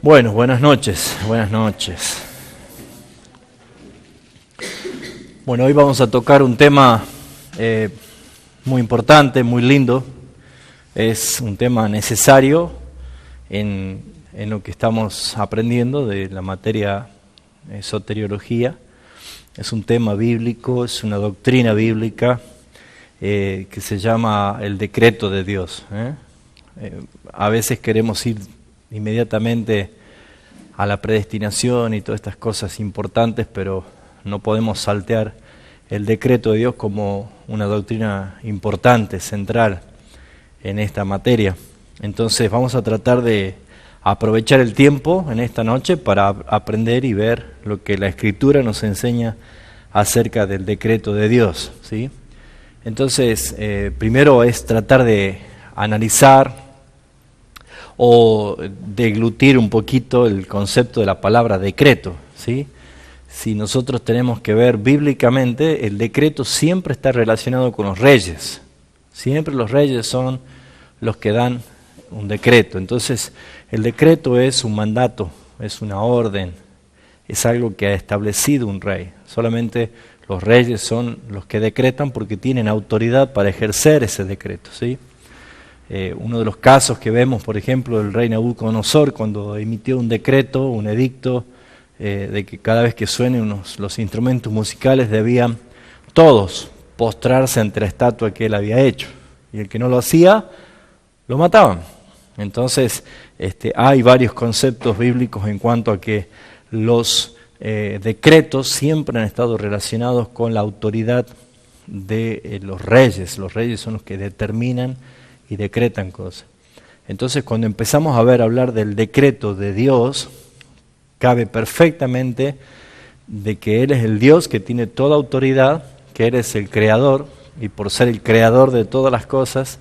Bueno, buenas noches, buenas noches. Bueno, hoy vamos a tocar un tema muy importante, muy lindo. Es un tema necesario en lo que estamos aprendiendo de la materia soteriología. Es un tema bíblico, es una doctrina bíblica que se llama el decreto de Dios. A veces queremos ir inmediatamente a la predestinación y todas estas cosas importantes, pero no podemos saltear el decreto de Dios como una doctrina importante, central en esta materia. Entonces vamos a tratar de aprovechar el tiempo en esta noche para aprender y ver lo que la Escritura nos enseña acerca del decreto de Dios, ¿sí? Entonces, primero es tratar de analizar o deglutir un poquito el concepto de la palabra decreto, ¿sí? Si nosotros tenemos que ver bíblicamente, el decreto siempre está relacionado con los reyes. Siempre los reyes son los que dan un decreto. Entonces, el decreto es un mandato, es una orden, es algo que ha establecido un rey. Solamente los reyes son los que decretan porque tienen autoridad para ejercer ese decreto, ¿sí? Uno de los casos que vemos, por ejemplo, el rey Nabucodonosor, cuando emitió un decreto, un edicto, de que cada vez que suenen los instrumentos musicales debían todos postrarse ante la estatua que él había hecho. Y el que no lo hacía, lo mataban. Entonces, hay varios conceptos bíblicos en cuanto a que los decretos siempre han estado relacionados con la autoridad de los reyes. Los reyes son los que determinan y decretan cosas. Entonces, cuando empezamos a hablar del decreto de Dios, cabe perfectamente de que Él es el Dios que tiene toda autoridad, que Él es el creador, y por ser el creador de todas las cosas,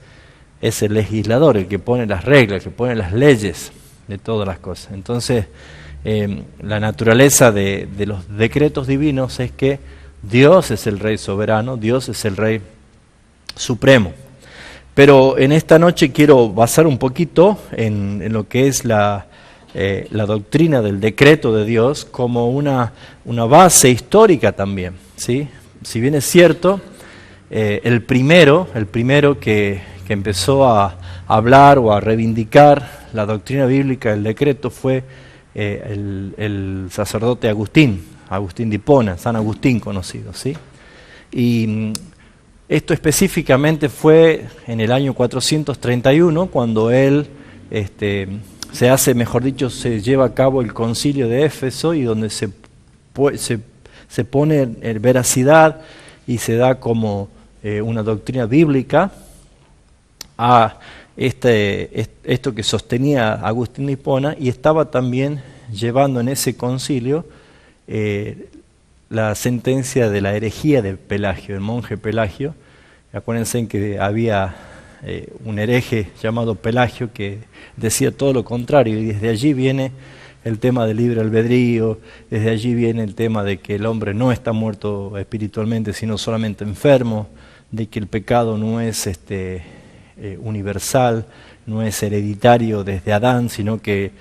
es el legislador, el que pone las reglas, el que pone las leyes de todas las cosas. Entonces, la naturaleza de los decretos divinos es que Dios es el Rey soberano, Dios es el Rey supremo. Pero en esta noche quiero basar un poquito en lo que es la doctrina del decreto de Dios como una base histórica también, ¿sí? Si bien es cierto, el primero que empezó a hablar o a reivindicar la doctrina bíblica del decreto fue el sacerdote Agustín de Hipona, San Agustín conocido, ¿sí? Y esto específicamente fue en el año 431, cuando él se lleva a cabo el concilio de Éfeso, y donde se pone en veracidad y se da como una doctrina bíblica a esto que sostenía Agustín de Hipona, y estaba también llevando en ese concilio la sentencia de la herejía de Pelagio, el monje Pelagio. Acuérdense en que había un hereje llamado Pelagio que decía todo lo contrario, y desde allí viene el tema del libre albedrío, desde allí viene el tema de que el hombre no está muerto espiritualmente, sino solamente enfermo, de que el pecado no es universal, no es hereditario desde Adán, sino que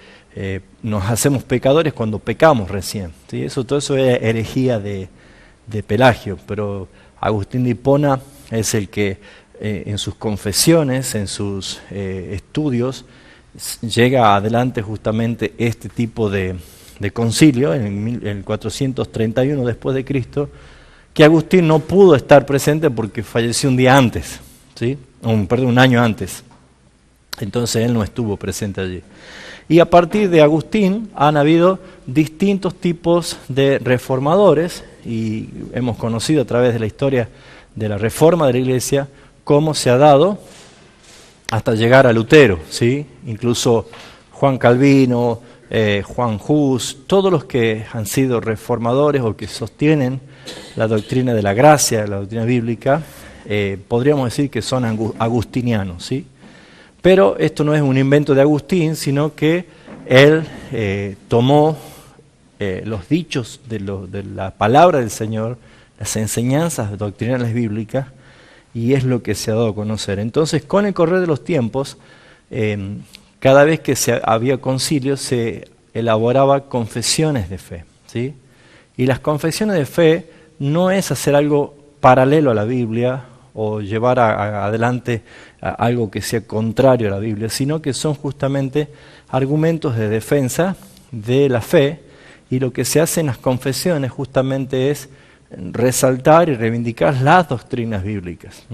nos hacemos pecadores cuando pecamos recién, ¿sí? Todo eso es herejía de Pelagio, pero Agustín de Hipona es el que en sus confesiones, en sus estudios, llega adelante justamente este tipo de concilio en el 431 después de Cristo, que Agustín no pudo estar presente porque falleció un día antes, ¿sí? Un año antes. Entonces él no estuvo presente allí. Y a partir de Agustín han habido distintos tipos de reformadores, y hemos conocido a través de la historia de la reforma de la Iglesia cómo se ha dado hasta llegar a Lutero, ¿sí? Incluso Juan Calvino, Juan Hus, todos los que han sido reformadores o que sostienen la doctrina de la gracia, la doctrina bíblica, podríamos decir que son agustinianos, ¿sí? Pero esto no es un invento de Agustín, sino que él tomó los dichos de la palabra del Señor, las enseñanzas doctrinales bíblicas, y es lo que se ha dado a conocer. Entonces, con el correr de los tiempos, cada vez que había concilio, se elaboraba confesiones de fe, ¿sí? Y las confesiones de fe no es hacer algo paralelo a la Biblia o llevar adelante algo que sea contrario a la Biblia, sino que son justamente argumentos de defensa de la fe, y lo que se hace en las confesiones justamente es resaltar y reivindicar las doctrinas bíblicas.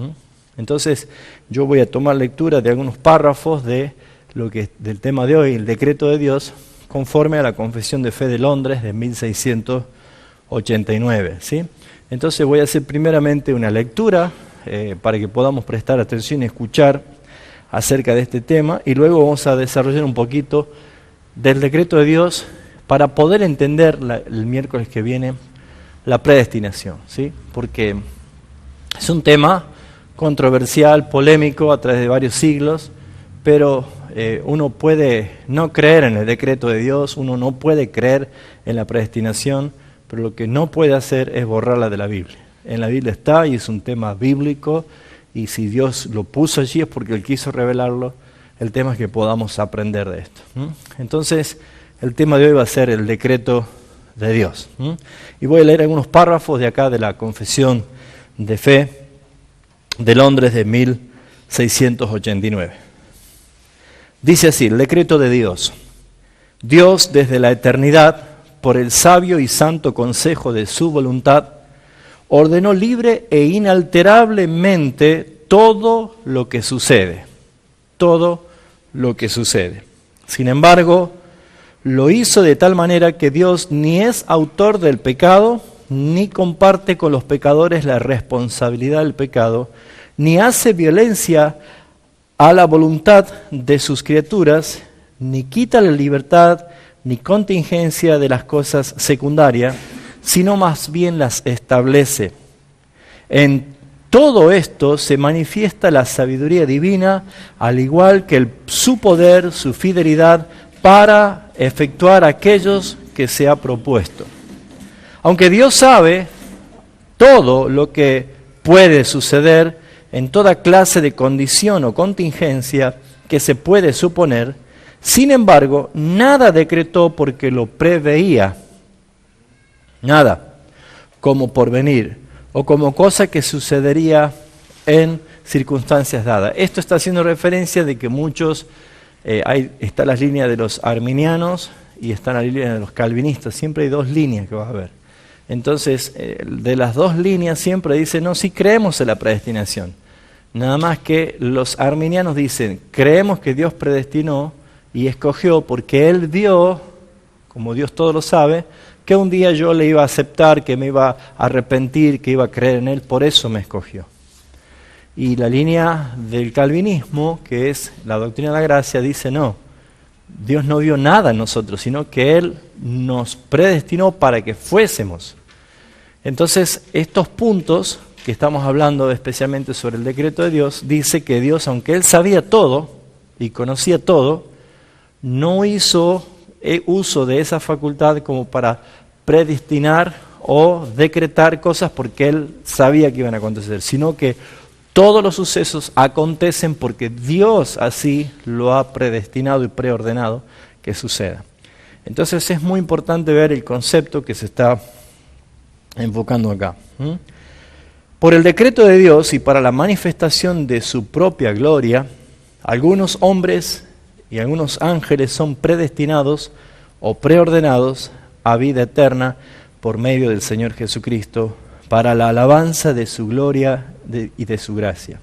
Entonces yo voy a tomar lectura de algunos párrafos del tema de hoy, el decreto de Dios, conforme a la Confesión de Fe de Londres de 1689. ¿Sí? Entonces voy a hacer primeramente una lectura para que podamos prestar atención y escuchar acerca de este tema, y luego vamos a desarrollar un poquito del decreto de Dios para poder entender el miércoles que viene la predestinación, ¿sí? Porque es un tema controversial, polémico a través de varios siglos, pero uno puede no creer en el decreto de Dios, uno no puede creer en la predestinación, pero lo que no puede hacer es borrarla de la Biblia. En la Biblia está y es un tema bíblico, y si Dios lo puso allí es porque Él quiso revelarlo. El tema es que podamos aprender de esto. Entonces, el tema de hoy va a ser el decreto de Dios. Y voy a leer algunos párrafos de acá de la Confesión de Fe de Londres de 1689. Dice así, el decreto de Dios. Dios desde la eternidad, por el sabio y santo consejo de su voluntad, ordenó libre e inalterablemente todo lo que sucede. Todo lo que sucede. Sin embargo, lo hizo de tal manera que Dios ni es autor del pecado, ni comparte con los pecadores la responsabilidad del pecado, ni hace violencia a la voluntad de sus criaturas, ni quita la libertad ni contingencia de las cosas secundarias, sino más bien las establece. En todo esto se manifiesta la sabiduría divina, al igual que su poder, su fidelidad para efectuar aquellos que se ha propuesto. Aunque Dios sabe todo lo que puede suceder en toda clase de condición o contingencia que se puede suponer, sin embargo, nada decretó porque lo preveía. Nada, como porvenir o como cosa que sucedería en circunstancias dadas. Esto está haciendo referencia de que muchos, está la línea de los arminianos y está la línea de los calvinistas. Siempre hay dos líneas que vas a ver. Entonces, de las dos líneas siempre dice, no, sí creemos en la predestinación. Nada más que los arminianos dicen, creemos que Dios predestinó y escogió porque Él vio, como Dios todo lo sabe, que un día yo le iba a aceptar, que me iba a arrepentir, que iba a creer en Él, por eso me escogió. Y la línea del calvinismo, que es la doctrina de la gracia, dice no, Dios no vio nada en nosotros, sino que Él nos predestinó para que fuésemos. Entonces, estos puntos que estamos hablando especialmente sobre el decreto de Dios, dice que Dios, aunque Él sabía todo y conocía todo, no hizo uso de esa facultad como para predestinar o decretar cosas porque Él sabía que iban a acontecer, sino que todos los sucesos acontecen porque Dios así lo ha predestinado y preordenado que suceda. Entonces es muy importante ver el concepto que se está enfocando acá. Por el decreto de Dios y para la manifestación de su propia gloria, algunos hombres y algunos ángeles son predestinados o preordenados a vida eterna por medio del Señor Jesucristo para la alabanza de su gloria y de su gracia.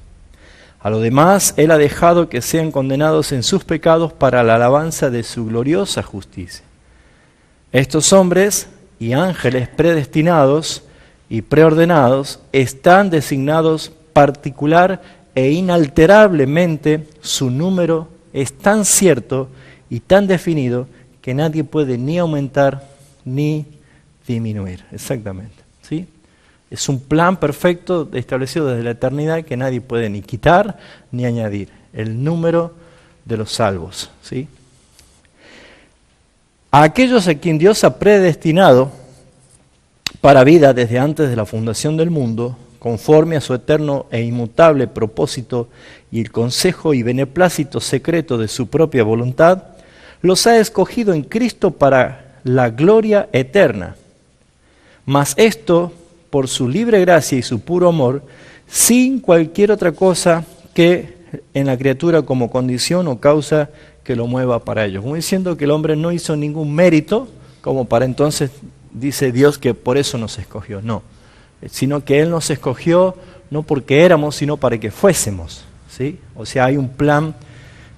A lo demás, Él ha dejado que sean condenados en sus pecados para la alabanza de su gloriosa justicia. Estos hombres y ángeles predestinados y preordenados están designados particular e inalterablemente. Su número es tan cierto y tan definido que nadie puede ni aumentar ni disminuir. Exactamente, ¿sí? Es un plan perfecto establecido desde la eternidad que nadie puede ni quitar ni añadir. El número de los salvos, ¿sí? A aquellos a quien Dios ha predestinado para vida desde antes de la fundación del mundo, conforme a su eterno e inmutable propósito y el consejo y beneplácito secreto de su propia voluntad, los ha escogido en Cristo para la gloria eterna. Mas esto por su libre gracia y su puro amor, sin cualquier otra cosa que en la criatura como condición o causa que lo mueva para ello. Como diciendo que el hombre no hizo ningún mérito, como para entonces dice Dios que por eso nos escogió. No, sino que Él nos escogió no porque éramos, sino para que fuésemos, ¿sí? O sea, hay un plan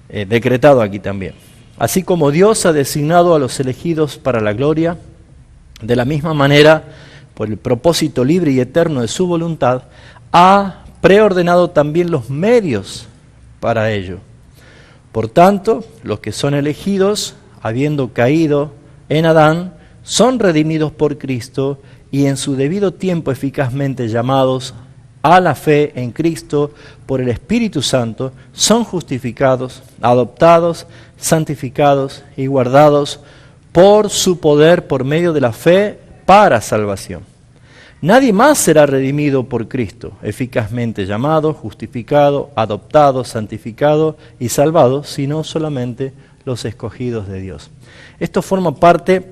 decretado aquí también. Así como Dios ha designado a los elegidos para la gloria, de la misma manera, por el propósito libre y eterno de su voluntad, ha preordenado también los medios para ello. Por tanto, los que son elegidos, habiendo caído en Adán, son redimidos por Cristo y en su debido tiempo eficazmente llamados a la fe en Cristo por el Espíritu Santo, son justificados, adoptados, santificados y guardados por su poder por medio de la fe para salvación. Nadie más será redimido por Cristo, eficazmente llamado, justificado, adoptado, santificado y salvado, sino solamente los escogidos de Dios. Esto forma parte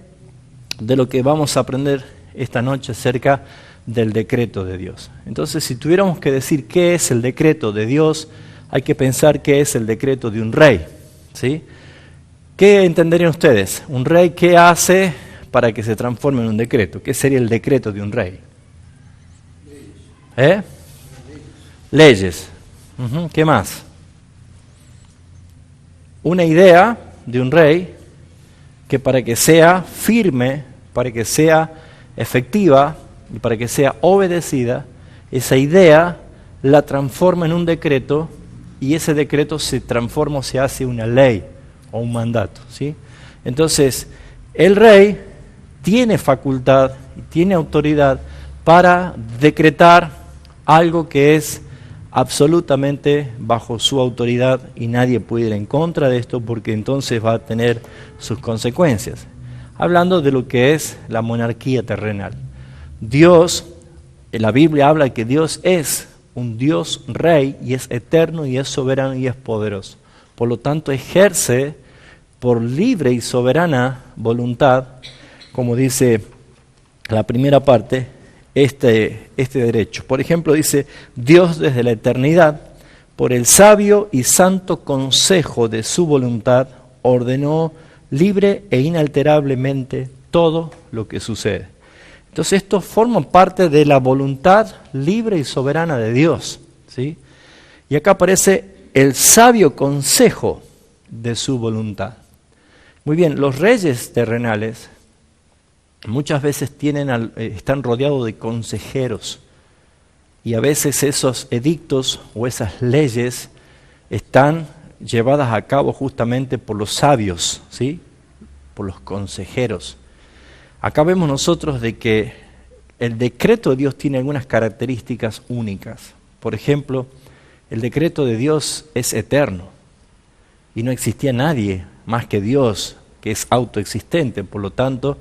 de lo que vamos a aprender esta noche acerca del decreto de Dios. Entonces, si tuviéramos que decir qué es el decreto de Dios, hay que pensar qué es el decreto de un rey, ¿sí? ¿Qué entenderían ustedes? ¿Un rey qué hace para que se transforme en un decreto? ¿Qué sería el decreto de un rey? Leyes. ¿Qué más? Una idea de un rey que para que sea firme, para que sea efectiva y para que sea obedecida, esa idea la transforma en un decreto y ese decreto se transforma o se hace una ley o un mandato, ¿sí? Entonces, el rey tiene facultad y tiene autoridad para decretar algo que es absolutamente bajo su autoridad y nadie puede ir en contra de esto porque entonces va a tener sus consecuencias. Hablando de lo que es la monarquía terrenal. Dios, en la Biblia habla que Dios es un Dios rey y es eterno y es soberano y es poderoso. Por lo tanto, ejerce por libre y soberana voluntad, como dice la primera parte, este derecho. Por ejemplo, dice, Dios desde la eternidad, por el sabio y santo consejo de su voluntad, ordenó libre e inalterablemente todo lo que sucede. Entonces, esto forma parte de la voluntad libre y soberana de Dios, ¿sí? Y acá aparece el sabio consejo de su voluntad. Muy bien, los reyes terrenales muchas veces están rodeados de consejeros y a veces esos edictos o esas leyes están llevadas a cabo justamente por los sabios, ¿sí? Por los consejeros. Acá vemos nosotros de que el decreto de Dios tiene algunas características únicas. Por ejemplo, el decreto de Dios es eterno y no existía nadie más que Dios, que es autoexistente. Por lo tanto,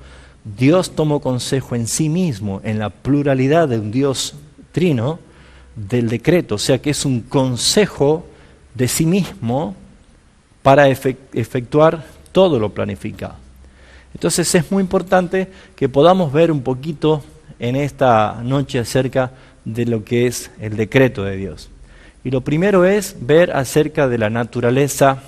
Dios tomó consejo en sí mismo, en la pluralidad de un Dios trino, del decreto. O sea que es un consejo de sí mismo para efectuar todo lo planificado. Entonces es muy importante que podamos ver un poquito en esta noche acerca de lo que es el decreto de Dios. Y lo primero es ver acerca de la naturaleza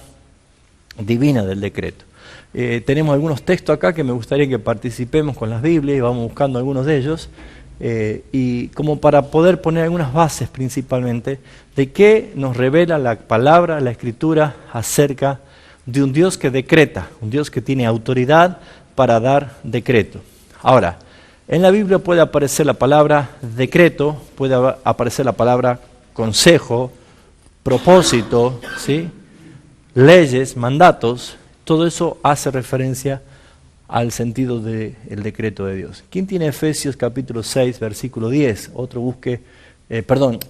divina del decreto. Tenemos algunos textos acá que me gustaría que participemos con las Biblias y vamos buscando algunos de ellos. Y como para poder poner algunas bases principalmente de qué nos revela la palabra, la Escritura acerca de un Dios que decreta, un Dios que tiene autoridad para dar decreto. Ahora, en la Biblia puede aparecer la palabra decreto, puede aparecer la palabra consejo, propósito, ¿sí? Leyes, mandatos, todo eso hace referencia al sentido del decreto de Dios. ¿Quién tiene Efesios capítulo 6, versículo 10? Otro busque,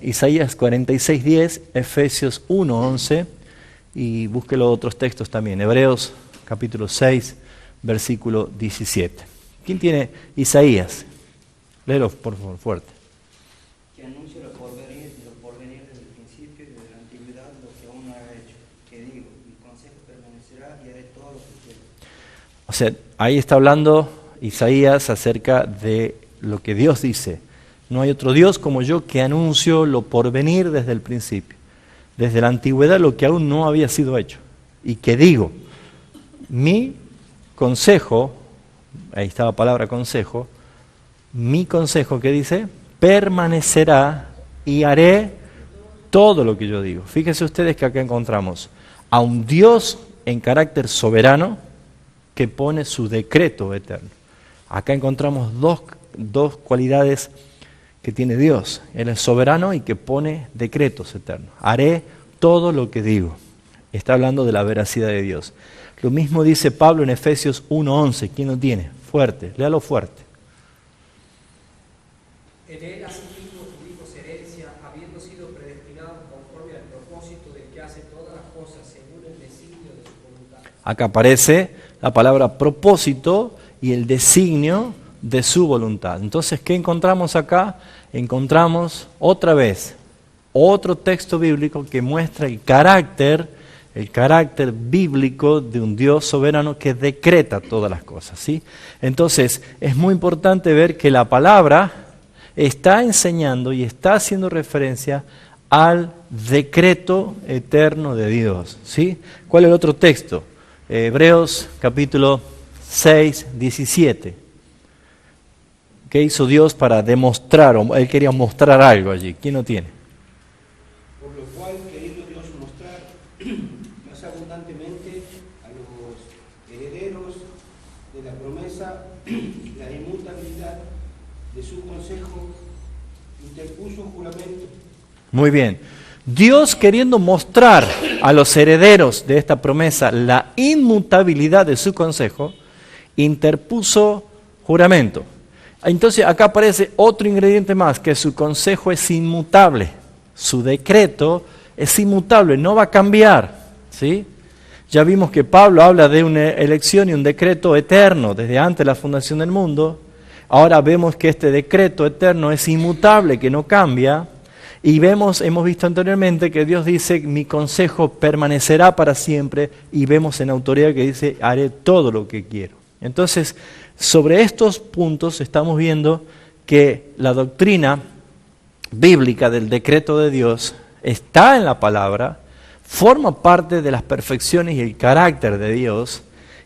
Isaías 46, 10, Efesios 1, 11, y busque los otros textos también. Hebreos capítulo 6, versículo 17. ¿Quién tiene Isaías? Léelo por favor, fuerte. Que anuncia lo porvenir desde el principio y desde la antigüedad lo que aún no ha hecho. Que digo, mi consejo permanecerá y haré todo lo que quiero. O sea, ahí está hablando Isaías acerca de lo que Dios dice. No hay otro Dios como yo que anuncio lo porvenir desde el principio, desde la antigüedad lo que aún no había sido hecho. Y que digo, mi consejo, ahí está la palabra consejo, mi consejo que dice, permanecerá y haré todo lo que yo digo. Fíjense ustedes que acá encontramos a un Dios en carácter soberano que pone su decreto eterno. Acá encontramos dos cualidades que tiene Dios. Él es soberano y que pone decretos eternos. Haré todo lo que digo. Está hablando de la veracidad de Dios. Lo mismo dice Pablo en Efesios 1:11. ¿Quién lo tiene? Fuerte, léalo fuerte. En él asimismo tuvimos herencia, habiendo sido predestinados conforme al propósito del que hace todas las cosas según el designio de su voluntad. Acá aparece la palabra propósito y el designio de su voluntad. Entonces, ¿qué encontramos acá? Encontramos otra vez otro texto bíblico que muestra el carácter bíblico de un Dios soberano que decreta todas las cosas, ¿sí? Entonces, es muy importante ver que la palabra está enseñando y está haciendo referencia al decreto eterno de Dios, ¿sí? ¿Cuál es el otro texto? Hebreos capítulo 6, 17. ¿Qué hizo Dios para demostrar? Él quería mostrar algo allí. ¿Quién lo tiene? Por lo cual, queriendo Dios mostrar más abundantemente a los herederos de la promesa la inmutabilidad de su consejo, interpuso juramento. Muy bien. Dios queriendo mostrar a los herederos de esta promesa la inmutabilidad de su consejo, interpuso juramento. Entonces acá aparece otro ingrediente más, que su consejo es inmutable, su decreto es inmutable, no va a cambiar, ¿sí? Ya vimos que Pablo habla de una elección y un decreto eterno desde antes de la fundación del mundo. Ahora vemos que este decreto eterno es inmutable, que no cambia. Y hemos visto anteriormente que Dios dice, mi consejo permanecerá para siempre, y vemos en autoridad que dice, haré todo lo que quiero. Entonces, sobre estos puntos estamos viendo que la doctrina bíblica del decreto de Dios está en la palabra, forma parte de las perfecciones y el carácter de Dios,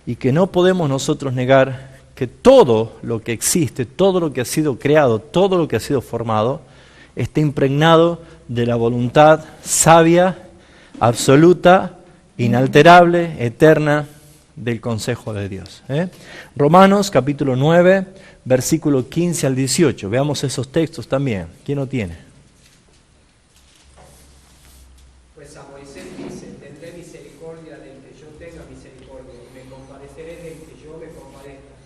y que no podemos nosotros negar que todo lo que existe, todo lo que ha sido creado, todo lo que ha sido formado, está impregnado de la voluntad sabia, absoluta, inalterable, eterna del consejo de Dios. Romanos capítulo 9, versículo 15 al 18. Veamos esos textos también. ¿Quién lo tiene? Pues a Moisés dice, tendré misericordia del que yo tenga misericordia, y me compadeceré del que yo me compadezca.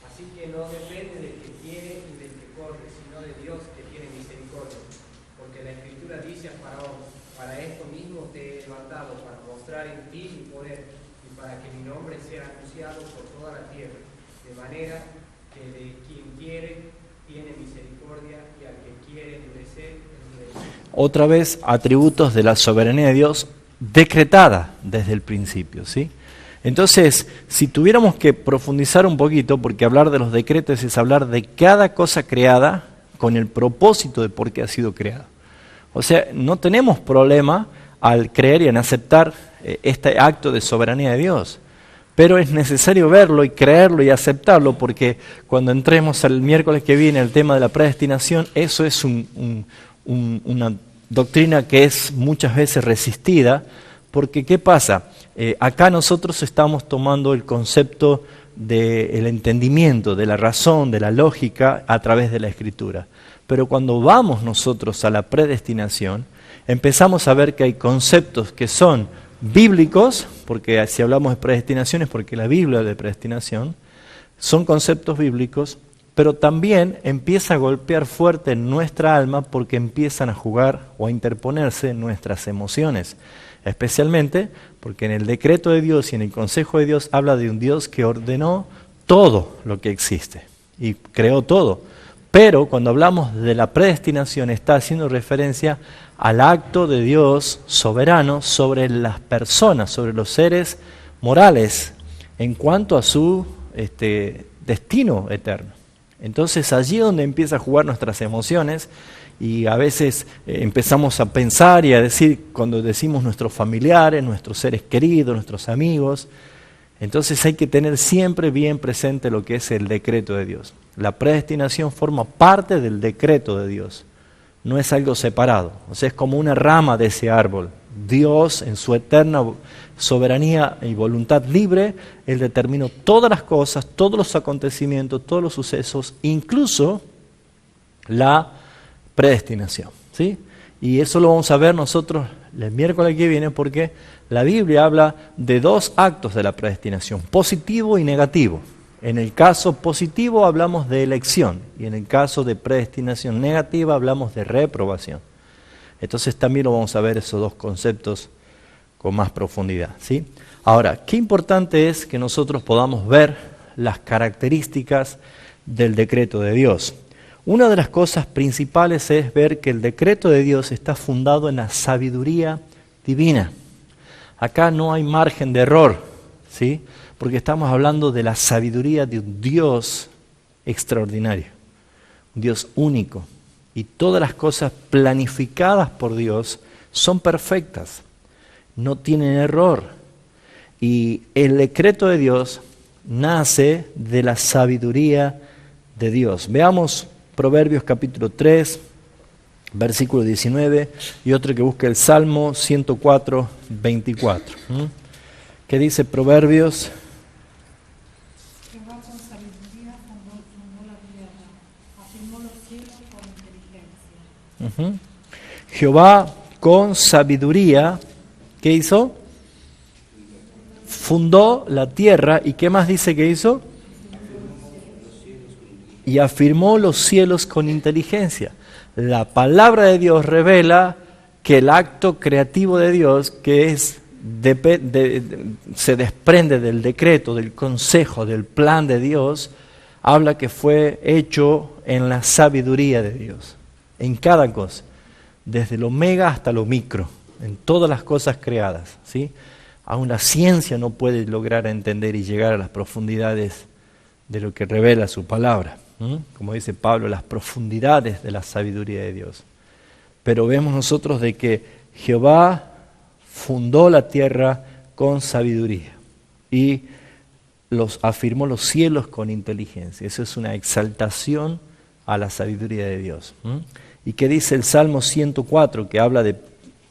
Así que no depende del que quiere ni del que corre, sino de Dios que tiene misericordia. Porque la Escritura dice a Faraón, para esto mismo te he levantado, para mostrar en ti mi poder, y para que mi nombre sea anunciado por toda la tierra, de manera que de quien quiere tiene misericordia, y al que quiere endurecer, endurece. Otra vez, atributos de la soberanía de Dios decretada desde el principio, ¿sí? Entonces, si tuviéramos que profundizar un poquito, porque hablar de los decretos es hablar de cada cosa creada con el propósito de por qué ha sido creada. O sea, no tenemos problema al creer y en aceptar este acto de soberanía de Dios, pero es necesario verlo y creerlo y aceptarlo, porque cuando entremos el miércoles que viene el tema de la predestinación, eso es una doctrina que es muchas veces resistida, porque ¿qué pasa? Acá nosotros estamos tomando el concepto del entendimiento, de la razón, de la lógica a través de la Escritura. Pero cuando vamos nosotros a la predestinación, empezamos a ver que hay conceptos que son bíblicos, porque si hablamos de predestinación es porque la Biblia habla de predestinación, son conceptos bíblicos, pero también empieza a golpear fuerte en nuestra alma porque empiezan a jugar o a interponerse nuestras emociones. Especialmente porque en el decreto de Dios y en el consejo de Dios habla de un Dios que ordenó todo lo que existe y creó todo. Pero cuando hablamos de la predestinación está haciendo referencia al acto de Dios soberano sobre las personas, sobre los seres morales, en cuanto a su destino eterno. Entonces allí es donde empieza a jugar nuestras emociones y a veces empezamos a pensar y a decir, cuando decimos nuestros familiares, nuestros seres queridos, nuestros amigos, entonces hay que tener siempre bien presente lo que es el decreto de Dios. La predestinación forma parte del decreto de Dios, no es algo separado, o sea, es como una rama de ese árbol. Dios, en su eterna soberanía y voluntad libre, Él determinó todas las cosas, todos los acontecimientos, todos los sucesos, incluso la predestinación, ¿sí? Y eso lo vamos a ver nosotros el miércoles que viene, porque la Biblia habla de dos actos de la predestinación, positivo y negativo. En el caso positivo hablamos de elección, y en el caso de predestinación negativa hablamos de reprobación. Entonces también lo vamos a ver esos dos conceptos con más profundidad, ¿sí? Ahora, qué importante es que nosotros podamos ver las características del decreto de Dios. Una de las cosas principales es ver que el decreto de Dios está fundado en la sabiduría divina. Acá no hay margen de error, ¿sí? Porque estamos hablando de la sabiduría de un Dios extraordinario, un Dios único. Y todas las cosas planificadas por Dios son perfectas, no tienen error. Y el decreto de Dios nace de la sabiduría de Dios. Veamos Proverbios capítulo 3, versículo 19, y otro que busque el Salmo 104, 24. ¿Qué dice Proverbios? Jehová con sabiduría formó la tierra, afirmó los cielos con inteligencia. Jehová con sabiduría, ¿qué hizo? Fundó la tierra, ¿y qué más dice que hizo? Y afirmó los cielos con inteligencia. La palabra de Dios revela que el acto creativo de Dios, que es se desprende del decreto, del consejo, del plan de Dios, habla que fue hecho en la sabiduría de Dios, en cada cosa, desde lo mega hasta lo micro, en todas las cosas creadas, ¿sí? Aún la ciencia no puede lograr entender y llegar a las profundidades de lo que revela su palabra. Como dice Pablo, las profundidades de la sabiduría de Dios. Pero vemos nosotros de que Jehová fundó la tierra con sabiduría y afirmó los cielos con inteligencia. Eso es una exaltación a la sabiduría de Dios. ¿Y qué dice el Salmo 104? Que habla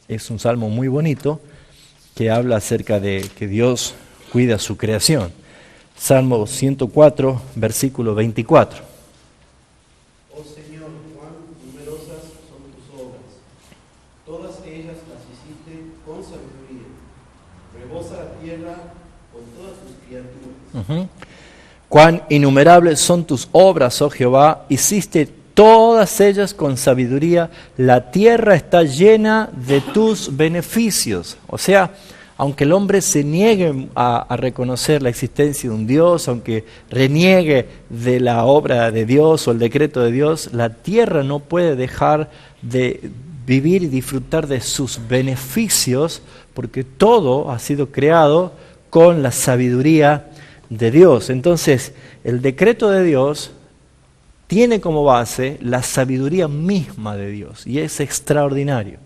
es un salmo muy bonito, que habla acerca de que Dios cuida su creación. Salmo 104, versículo 24. Oh Señor, cuán numerosas son tus obras. Todas ellas las hiciste con sabiduría. Rebosa la tierra con todas sus criaturas. Cuán innumerables son tus obras, oh Jehová, hiciste todas ellas con sabiduría. La tierra está llena de tus beneficios. O sea, aunque el hombre se niegue a reconocer la existencia de un Dios, aunque reniegue de la obra de Dios o el decreto de Dios, la tierra no puede dejar de vivir y disfrutar de sus beneficios, porque todo ha sido creado con la sabiduría de Dios. Entonces, el decreto de Dios tiene como base la sabiduría misma de Dios, y es extraordinario.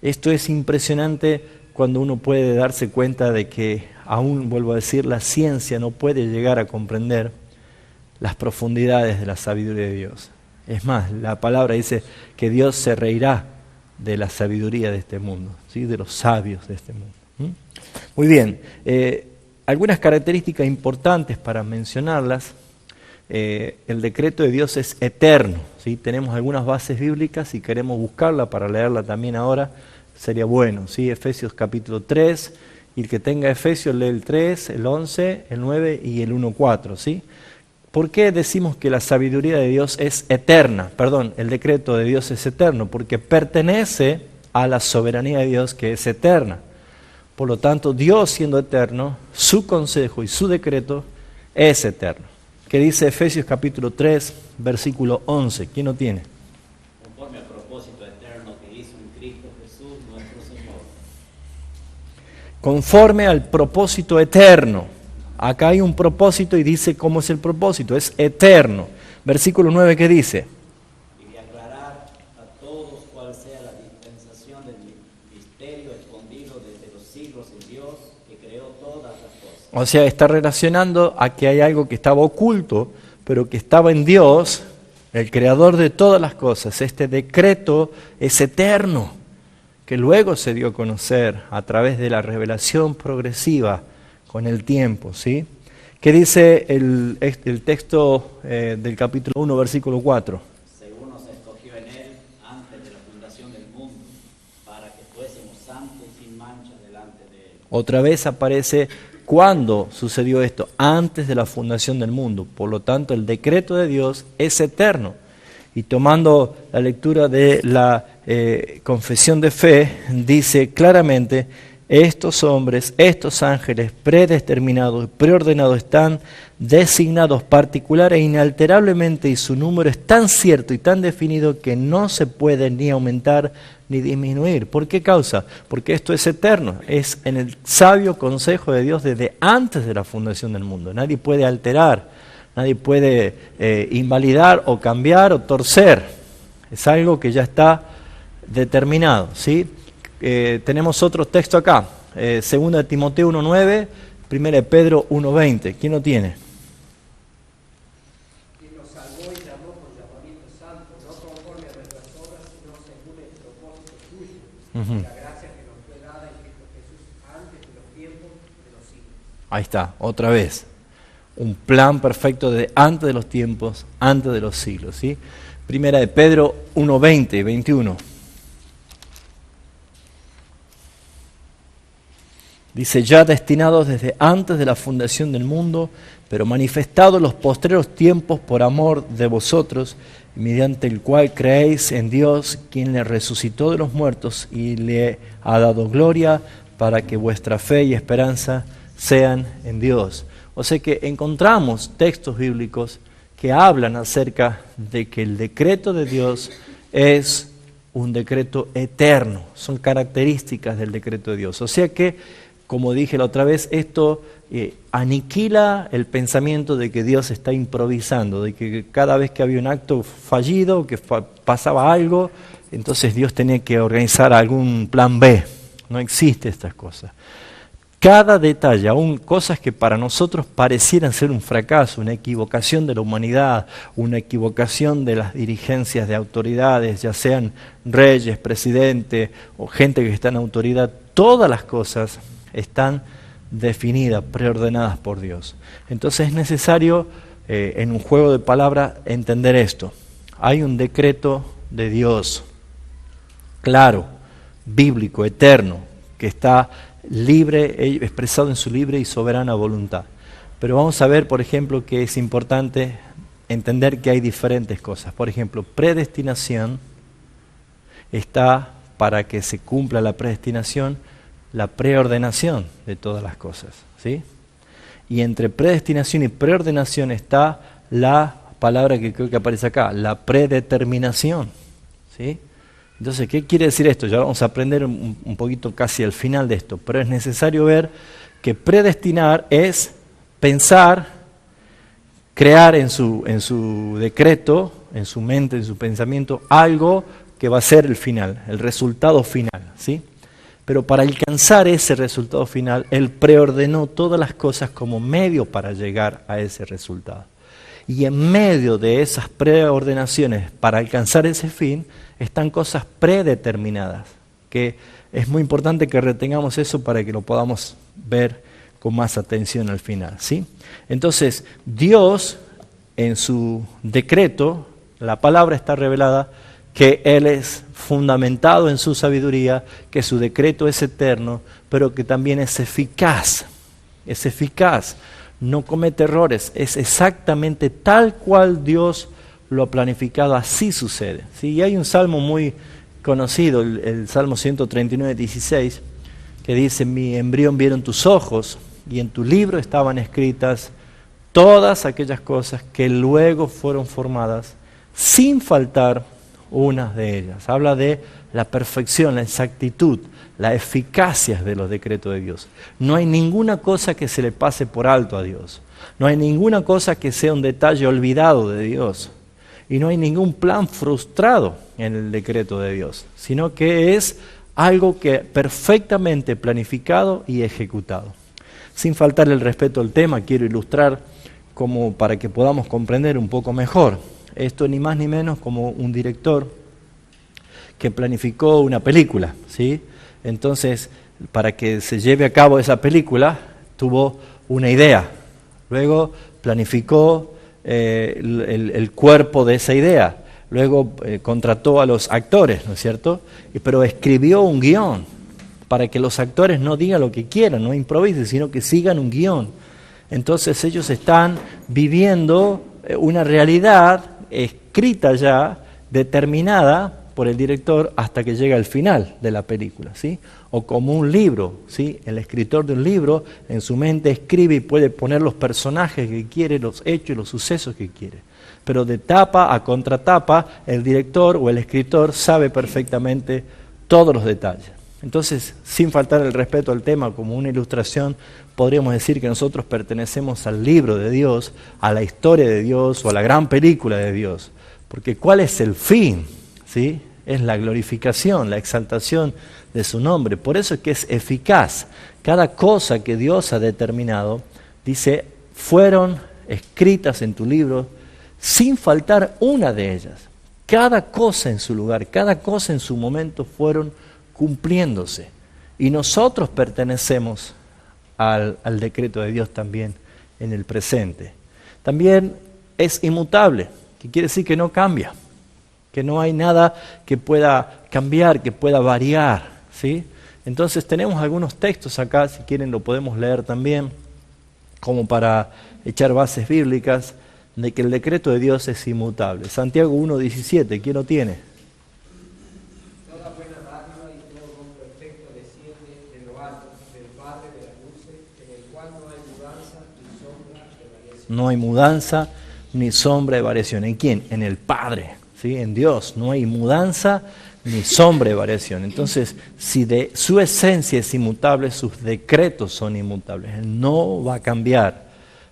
Esto es impresionante cuando uno puede darse cuenta de que, aún vuelvo a decir, la ciencia no puede llegar a comprender las profundidades de la sabiduría de Dios. Es más, la palabra dice que Dios se reirá de la sabiduría de este mundo, ¿sí? De los sabios de este mundo. Muy bien, algunas características importantes para mencionarlas. El decreto de Dios es eterno, ¿sí? Tenemos algunas bases bíblicas, si queremos buscarla para leerla también ahora, sería bueno, ¿sí? Efesios capítulo 3, y el que tenga Efesios lee el 3, el 11, el 9 y el 1:4, ¿sí? ¿Por qué decimos que la sabiduría de Dios es eterna? Perdón, el decreto de Dios es eterno, porque pertenece a la soberanía de Dios, que es eterna. Por lo tanto, Dios siendo eterno, su consejo y su decreto es eterno. ¿Qué dice Efesios capítulo 3, versículo 11? ¿Quién lo tiene? Conforme al propósito eterno que hizo en Cristo Jesús nuestro Señor. Conforme al propósito eterno Acá hay un propósito y dice cómo es el propósito, es eterno. Versículo 9, ¿qué dice? Y de aclarar a todos cuál sea la dispensación del misterio escondido desde los siglos en Dios, que creó todas las cosas. O sea, está relacionando a que hay algo que estaba oculto, pero que estaba en Dios, el creador de todas las cosas. Este decreto es eterno, que luego se dio a conocer a través de la revelación progresiva con el tiempo, ¿sí? ¿Qué dice el texto del capítulo 1, versículo 4? Según nos escogió en él antes de la fundación del mundo, para que fuésemos santos sin mancha delante de él. Otra vez aparece cuándo sucedió esto, antes de la fundación del mundo. Por lo tanto, el decreto de Dios es eterno. Y tomando la lectura de la confesión de fe, dice claramente: estos hombres, estos ángeles predeterminados y preordenados están designados particular e inalterablemente, y su número es tan cierto y tan definido que no se puede ni aumentar ni disminuir. ¿Por qué causa? Porque esto es eterno, es en el sabio consejo de Dios desde antes de la fundación del mundo. Nadie puede alterar, nadie puede invalidar o cambiar o torcer. Es algo que ya está determinado, ¿sí? Tenemos otro texto acá, 2 Timoteo 1:9, 1 Pedro 1:20. ¿Quién lo tiene? Quien nos salvó y llamó con llamamiento santo, no conforme a nuestras obras, sino según el propósito suyo, la gracia que nos fue dada en Cristo Jesús antes de los tiempos de los siglos. Ahí está, otra vez. Un plan perfecto de antes de los tiempos, antes de los siglos, ¿sí? 1 Pedro 1:20, 21. Dice: ya destinados desde antes de la fundación del mundo, pero manifestados en los postreros tiempos por amor de vosotros, mediante el cual creéis en Dios, quien le resucitó de los muertos y le ha dado gloria, para que vuestra fe y esperanza sean en Dios. O sea que encontramos textos bíblicos que hablan acerca de que el decreto de Dios es un decreto eterno, son características del decreto de Dios. O sea que, como dije la otra vez, esto aniquila el pensamiento de que Dios está improvisando, de que cada vez que había un acto fallido, que pasaba algo, entonces Dios tenía que organizar algún plan B. No existe estas cosas. Cada detalle, aún cosas que para nosotros parecieran ser un fracaso, una equivocación de la humanidad, una equivocación de las dirigencias de autoridades, ya sean reyes, presidentes o gente que está en autoridad, todas las cosas están definidas, preordenadas por Dios. Entonces es necesario, en un juego de palabras, entender esto. Hay un decreto de Dios, claro, bíblico, eterno, que está libre, expresado en su libre y soberana voluntad. Pero vamos a ver, por ejemplo, que es importante entender que hay diferentes cosas. Por ejemplo, predestinación está para que se cumpla la predestinación, la preordenación de todas las cosas, ¿sí? Y entre predestinación y preordenación está la palabra que creo que aparece acá, la predeterminación, ¿sí? Entonces, ¿qué quiere decir esto? Ya vamos a aprender un poquito casi al final de esto, pero es necesario ver que predestinar es pensar, crear en su decreto, en su mente, en su pensamiento, algo que va a ser el final, el resultado final, ¿sí? Pero para alcanzar ese resultado final, Él preordenó todas las cosas como medio para llegar a ese resultado. Y en medio de esas preordenaciones para alcanzar ese fin, están cosas predeterminadas, que es muy importante que retengamos eso para que lo podamos ver con más atención al final, ¿sí? Entonces, Dios, en su decreto, la palabra está revelada, que Él es fundamentado en su sabiduría, que su decreto es eterno, pero que también es eficaz, no comete errores, es exactamente tal cual Dios lo ha planificado, así sucede. ¿Sí? Y hay un salmo muy conocido, el Salmo 139:16, que dice: mi embrión vieron tus ojos, y en tu libro estaban escritas todas aquellas cosas que luego fueron formadas, sin faltar una de ellas. Habla de la perfección, la exactitud, la eficacia de los decretos de Dios. No hay ninguna cosa que se le pase por alto a Dios. No hay ninguna cosa que sea un detalle olvidado de Dios. Y no hay ningún plan frustrado en el decreto de Dios, sino que es algo que perfectamente planificado y ejecutado. Sin faltarle el respeto al tema, quiero ilustrar como para que podamos comprender un poco mejor. Esto ni más ni menos como un director que planificó una película, ¿sí? Entonces, para que se lleve a cabo esa película, tuvo una idea. Luego planificó el cuerpo de esa idea. Luego contrató a los actores, ¿no es cierto? Pero escribió un guión para que los actores no digan lo que quieran, no improvisen, sino que sigan un guión. Entonces ellos están viviendo una realidad escrita ya, determinada por el director hasta que llega al final de la película, ¿sí? O como un libro, ¿sí? El escritor de un libro en su mente escribe y puede poner los personajes que quiere, los hechos y los sucesos que quiere. Pero de tapa a contratapa, el director o el escritor sabe perfectamente todos los detalles. Entonces, sin faltar el respeto al tema, como una ilustración, podríamos decir que nosotros pertenecemos al libro de Dios, a la historia de Dios o a la gran película de Dios. Porque ¿cuál es el fin? ¿Sí? Es la glorificación, la exaltación de su nombre. Por eso es que es eficaz. Cada cosa que Dios ha determinado, dice, fueron escritas en tu libro sin faltar una de ellas. Cada cosa en su lugar, cada cosa en su momento fueron cumpliéndose. Y nosotros pertenecemos al decreto de Dios también en el presente. También es inmutable, que quiere decir que no cambia, que no hay nada que pueda cambiar, que pueda variar, ¿sí? Entonces tenemos algunos textos acá, si quieren lo podemos leer también, como para echar bases bíblicas de que el decreto de Dios es inmutable. Santiago 1:17, ¿quién lo tiene? Toda buena dádiva y todo don perfecto desciende de lo alto, del Padre de las luces, en el cual no hay mudanza ni sombra de variación. No hay mudanza ni sombra de variación. ¿En quién? En el Padre, ¿sí? En Dios. No hay mudanza ni sombra de variación. Entonces, si de su esencia es inmutable, sus decretos son inmutables. Él no va a cambiar,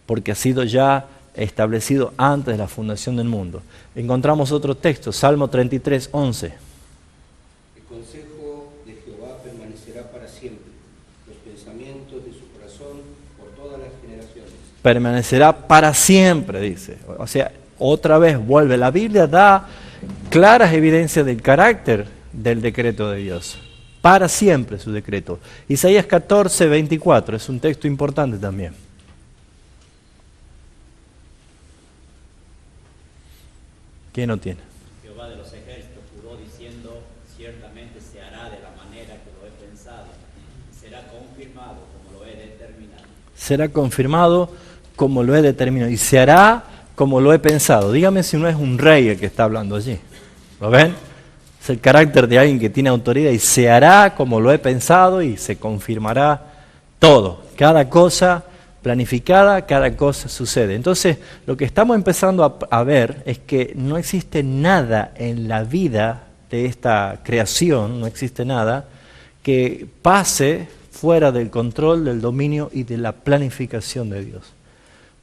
porque ha sido ya establecido antes de la fundación del mundo. Encontramos otro texto, Salmo 33:11. El consejo de Jehová permanecerá para siempre, los pensamientos de su corazón por todas las generaciones. Permanecerá para siempre, dice. O sea, otra vez vuelve. La Biblia da claras evidencias del carácter del decreto de Dios. Para siempre su decreto. Isaías 14:24 es un texto importante también. ¿Quién no tiene? Jehová de los ejércitos juró diciendo, ciertamente se hará de la manera que lo he pensado, y será confirmado como lo he determinado. Será confirmado como lo he determinado, y se hará como lo he pensado. Dígame si no es un rey el que está hablando allí. ¿Lo ven? Es el carácter de alguien que tiene autoridad, y se hará como lo he pensado, y se confirmará todo. Cada cosa planificada, cada cosa sucede. Entonces, lo que estamos empezando a ver es que no existe nada en la vida de esta creación, no existe nada que pase fuera del control, del dominio y de la planificación de Dios.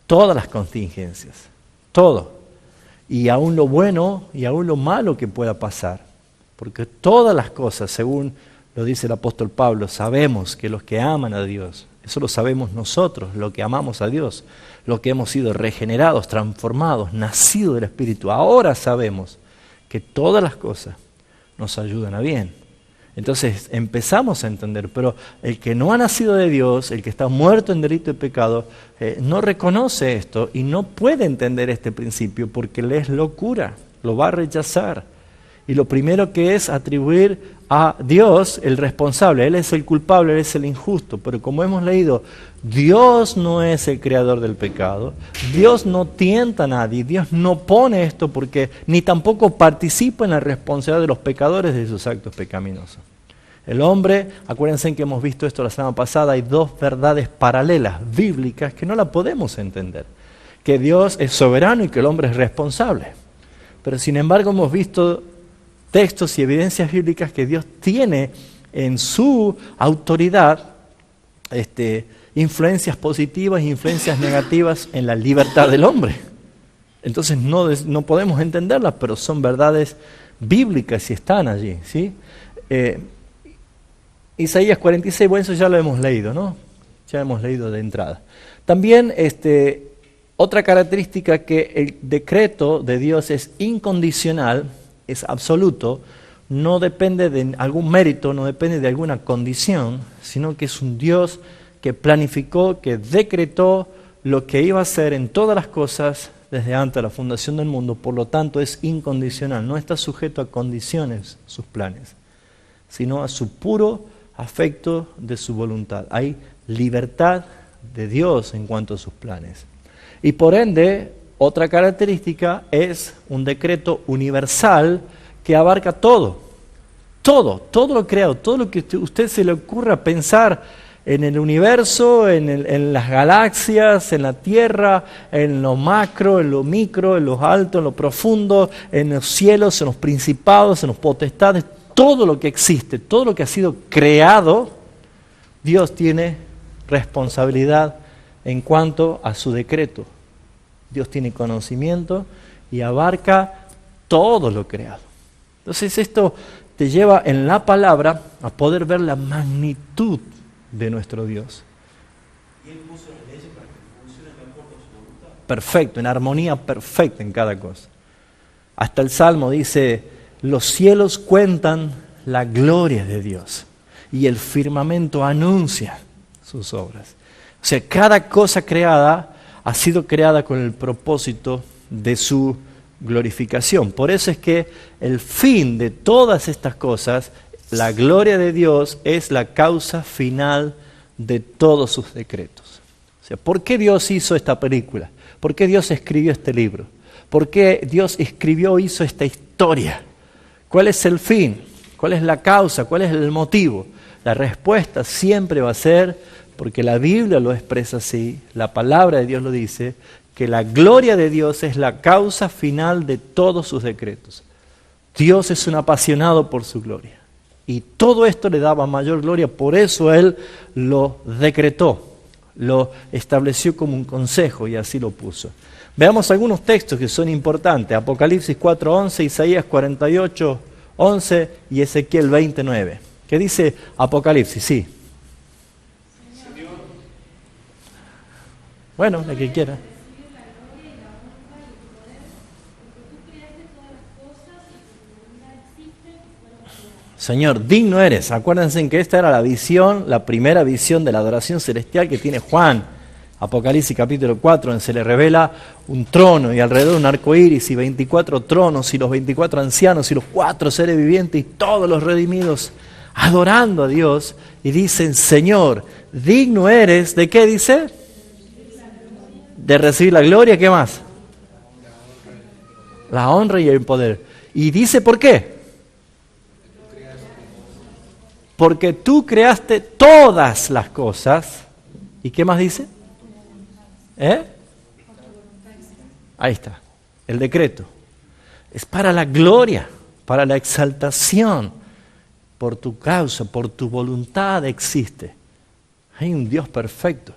Todas las contingencias, todo. Y aún lo bueno y aún lo malo que pueda pasar. Porque todas las cosas, según lo dice el apóstol Pablo, sabemos que los que aman a Dios, eso lo sabemos nosotros, lo que amamos a Dios, lo que hemos sido regenerados, transformados, nacidos del Espíritu. Ahora sabemos que todas las cosas nos ayudan a bien. Entonces empezamos a entender, pero el que no ha nacido de Dios, el que está muerto en delito y pecado, no reconoce esto y no puede entender este principio porque le es locura, lo va a rechazar. Y lo primero que es atribuir a Dios el responsable. Él es el culpable, Él es el injusto. Pero como hemos leído, Dios no es el creador del pecado. Dios no tienta a nadie. Dios no pone esto porque ni tampoco participa en la responsabilidad de los pecadores de sus actos pecaminosos. El hombre, acuérdense que hemos visto esto la semana pasada, hay dos verdades paralelas, bíblicas, que no la podemos entender. Que Dios es soberano y que el hombre es responsable. Pero sin embargo hemos visto textos y evidencias bíblicas que Dios tiene en su autoridad influencias positivas e influencias negativas en la libertad del hombre. Entonces no podemos entenderlas, pero son verdades bíblicas y están allí, ¿sí? Isaías 46, bueno, eso ya lo hemos leído, ¿no? Ya hemos leído de entrada. También otra característica, que el decreto de Dios es incondicional, es absoluto, no depende de algún mérito, no depende de alguna condición, sino que es un Dios que planificó, que decretó lo que iba a hacer en todas las cosas desde antes de la fundación del mundo. Por lo tanto es incondicional, no está sujeto a condiciones sus planes, sino a su puro afecto de su voluntad. Hay libertad de Dios en cuanto a sus planes. Y por ende, otra característica es un decreto universal que abarca todo lo creado, todo lo que usted se le ocurra pensar en el universo, en las galaxias, en la Tierra, en lo macro, en lo micro, en lo alto, en lo profundo, en los cielos, en los principados, en los potestades, todo lo que existe, todo lo que ha sido creado, Dios tiene responsabilidad en cuanto a su decreto. Dios tiene conocimiento y abarca todo lo creado. Entonces esto te lleva en la palabra a poder ver la magnitud de nuestro Dios. Y Él puso las leyes para que funcionen de acuerdo a su voluntad. Perfecto, en armonía perfecta en cada cosa. Hasta el Salmo dice, los cielos cuentan la gloria de Dios y el firmamento anuncia sus obras. O sea, cada cosa creada ha sido creada con el propósito de su glorificación. Por eso es que el fin de todas estas cosas, la gloria de Dios, es la causa final de todos sus decretos. O sea, ¿por qué Dios hizo esta película? ¿Por qué Dios escribió este libro? ¿Por qué Dios hizo esta historia? ¿Cuál es el fin? ¿Cuál es la causa? ¿Cuál es el motivo? La respuesta siempre va a ser, porque la Biblia lo expresa así, la palabra de Dios lo dice, que la gloria de Dios es la causa final de todos sus decretos. Dios es un apasionado por su gloria. Y todo esto le daba mayor gloria, por eso Él lo decretó, lo estableció como un consejo y así lo puso. Veamos algunos textos que son importantes. Apocalipsis 4:11, Isaías 48:11 y Ezequiel 20:9. ¿Qué dice Apocalipsis? Sí. Bueno, la que quiera. Señor, digno eres. Acuérdense que esta era la visión, la primera visión de la adoración celestial que tiene Juan. Apocalipsis capítulo 4, donde se le revela un trono y alrededor un arco iris y 24 tronos y los 24 ancianos y los 4 seres vivientes y todos los redimidos adorando a Dios y dicen, Señor, digno eres, ¿de qué dice? De recibir la gloria, ¿qué más? La honra y el poder. Y dice, ¿por qué? Porque tú creaste todas las cosas. ¿Y qué más dice? Ahí está, el decreto. Es para la gloria, para la exaltación. Por tu causa, por tu voluntad existe. Hay un Dios perfecto.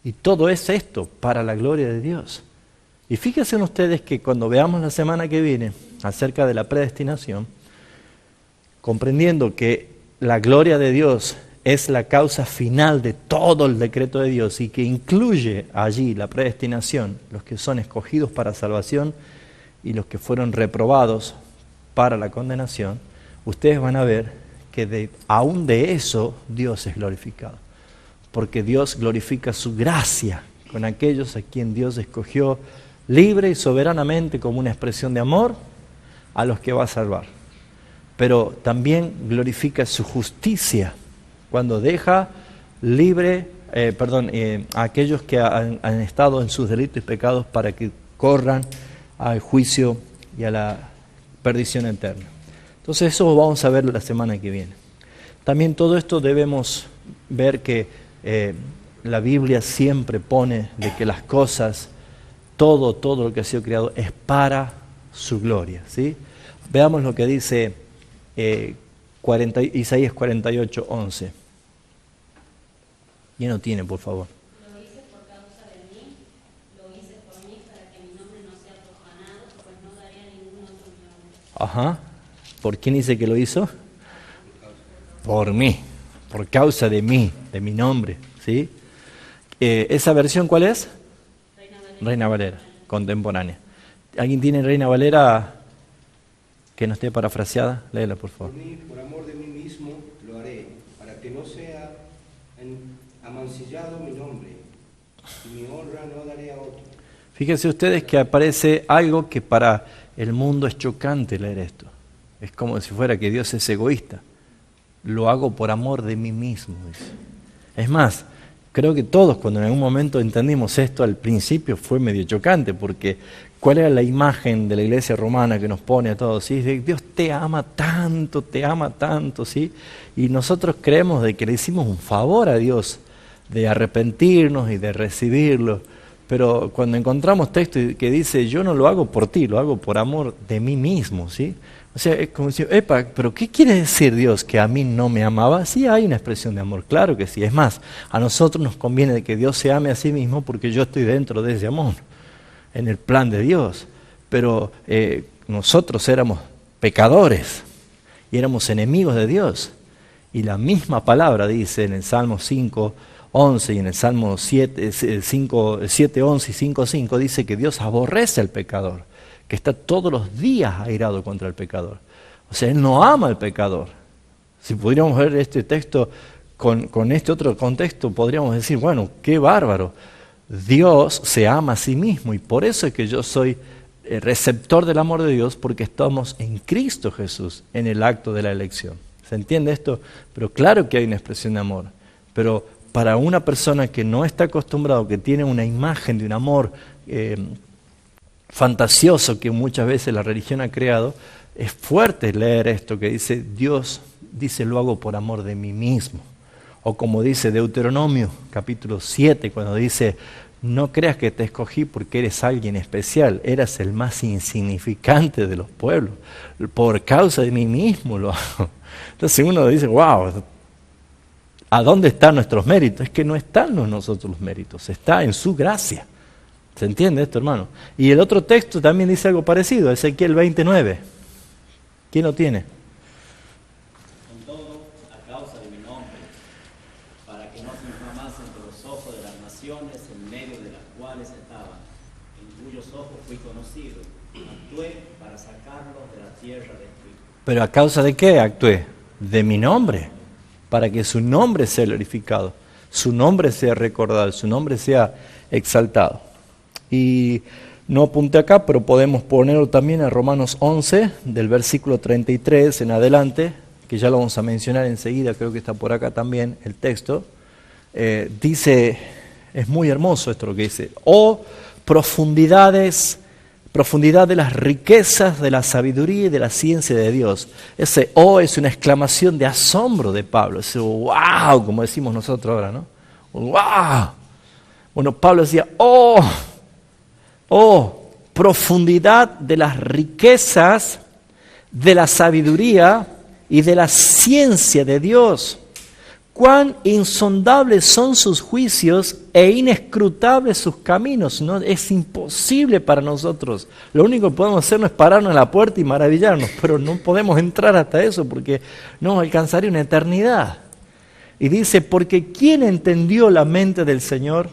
Y todo es esto para la gloria de Dios. Y fíjense ustedes que cuando veamos la semana que viene acerca de la predestinación, comprendiendo que la gloria de Dios es la causa final de todo el decreto de Dios y que incluye allí la predestinación, los que son escogidos para salvación y los que fueron reprobados para la condenación, ustedes van a ver que aún de eso Dios es glorificado. Porque Dios glorifica su gracia con aquellos a quien Dios escogió libre y soberanamente como una expresión de amor a los que va a salvar. Pero también glorifica su justicia cuando deja libre a aquellos que han estado en sus delitos y pecados para que corran al juicio y a la perdición eterna. Entonces eso vamos a ver la semana que viene. También todo esto debemos ver que la Biblia siempre pone de que las cosas, todo lo que ha sido creado es para su gloria, ¿sí? Veamos lo que dice Isaías 48, 11. ¿Quién lo tiene, por favor? Lo hice por causa de mí, lo hice por mí, para que mi nombre no sea profanado, pues no daría ningún otro nombre. Ajá. ¿Por quién dice que lo hizo? Por mí, por causa de mí, de mi nombre, ¿sí? ¿Esa versión cuál es? Reina Valera, contemporánea. ¿Alguien tiene Reina Valera que no esté parafraseada? Léela, por favor. Por mí, por amor de mí mismo, lo haré, para que no sea amancillado mi nombre, y mi honra no daré a otro. Fíjense ustedes que aparece algo que para el mundo es chocante leer esto. Es como si fuera que Dios es egoísta. Lo hago por amor de mí mismo, dice. Es más, creo que todos cuando en algún momento entendimos esto al principio fue medio chocante, porque ¿cuál era la imagen de la iglesia romana que nos pone a todos? ¿Sí? Dios te ama tanto, ¿sí? Y nosotros creemos de que le hicimos un favor a Dios de arrepentirnos y de recibirlo. Pero cuando encontramos texto que dice, yo no lo hago por ti, lo hago por amor de mí mismo, ¿sí? O sea, es como decir, ¿pero qué quiere decir Dios? ¿Que a mí no me amaba? Sí, hay una expresión de amor, claro que sí. Es más, a nosotros nos conviene que Dios se ame a sí mismo porque yo estoy dentro de ese amor, en el plan de Dios. Pero nosotros éramos pecadores y éramos enemigos de Dios. Y la misma palabra dice en el Salmo 5:11 y en el Salmo 7:11 y 5:5 dice que Dios aborrece al pecador, que está todos los días airado contra el pecador. O sea, Él no ama al pecador. Si pudiéramos ver este texto con este otro contexto, podríamos decir, bueno, qué bárbaro. Dios se ama a sí mismo y por eso es que yo soy receptor del amor de Dios, porque estamos en Cristo Jesús, en el acto de la elección. ¿Se entiende esto? Pero claro que hay una expresión de amor, pero para una persona que no está acostumbrado, que tiene una imagen de un amor fantasioso que muchas veces la religión ha creado, es fuerte leer esto que dice, Dios dice, lo hago por amor de mí mismo. O como dice Deuteronomio, capítulo 7, cuando dice, no creas que te escogí porque eres alguien especial, eras el más insignificante de los pueblos. Por causa de mí mismo lo hago. Entonces uno dice, wow, ¿a dónde están nuestros méritos? Es que no están en nosotros los méritos, está en su gracia. ¿Se entiende esto, hermano? Y el otro texto también dice algo parecido, Ezequiel 29. ¿Quién lo tiene? Con todo, a causa de mi nombre, para que no se infamase entre los ojos de las naciones en medio de las cuales estaban, en cuyos ojos fui conocido, actué para sacarlos de la tierra de Egipto. ¿Pero a causa de qué actué? De mi nombre, para que su nombre sea glorificado, su nombre sea recordado, su nombre sea exaltado. Y no apunté acá, pero podemos ponerlo también en Romanos 11, del versículo 33 en adelante, que ya lo vamos a mencionar enseguida, creo que está por acá también el texto. Dice, es muy hermoso esto lo que dice, profundidad de las riquezas de la sabiduría y de la ciencia de Dios. Ese es una exclamación de asombro de Pablo, ese wow, como decimos nosotros ahora, ¿no? Wow. Bueno, Pablo decía, profundidad de las riquezas de la sabiduría y de la ciencia de Dios. Cuán insondables son sus juicios e inescrutables sus caminos. No, es imposible para nosotros. Lo único que podemos hacer no es pararnos en la puerta y maravillarnos, pero no podemos entrar hasta eso porque nos alcanzaría una eternidad. Y dice, porque ¿quién entendió la mente del Señor?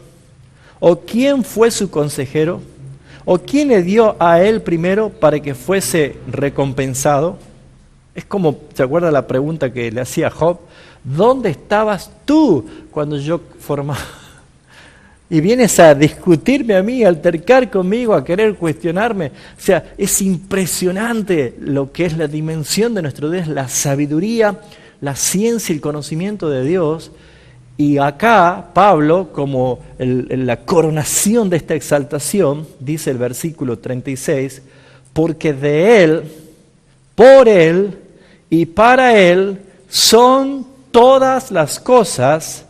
¿O quién fue su consejero? ¿O quién le dio a él primero para que fuese recompensado? Es como, ¿se acuerda la pregunta que le hacía Job? ¿Dónde estabas tú cuando yo formaba? Y vienes a discutirme a mí, a altercar conmigo, a querer cuestionarme. O sea, es impresionante lo que es la dimensión de nuestro Dios, la sabiduría, la ciencia y el conocimiento de Dios. Y acá Pablo, como la coronación de esta exaltación, dice el versículo 36, porque de Él, por Él y para Él son todas las cosas,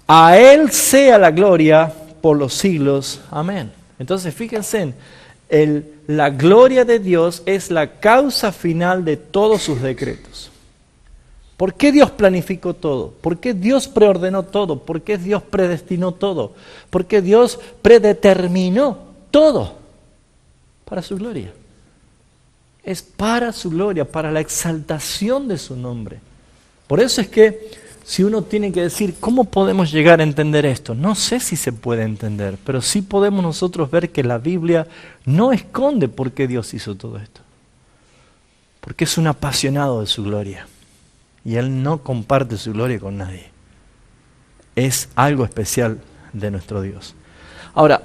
a Él sea la gloria por los siglos. Amén. Entonces fíjense, la gloria de Dios es la causa final de todos sus decretos. ¿Por qué Dios planificó todo? ¿Por qué Dios preordenó todo? ¿Por qué Dios predestinó todo? ¿Por qué Dios predeterminó todo? Para su gloria. Es para su gloria, para la exaltación de su nombre. Por eso es que si uno tiene que decir, ¿cómo podemos llegar a entender esto? No sé si se puede entender, pero sí podemos nosotros ver que la Biblia no esconde por qué Dios hizo todo esto. Porque es un apasionado de su gloria. Y Él no comparte su gloria con nadie. Es algo especial de nuestro Dios. Ahora,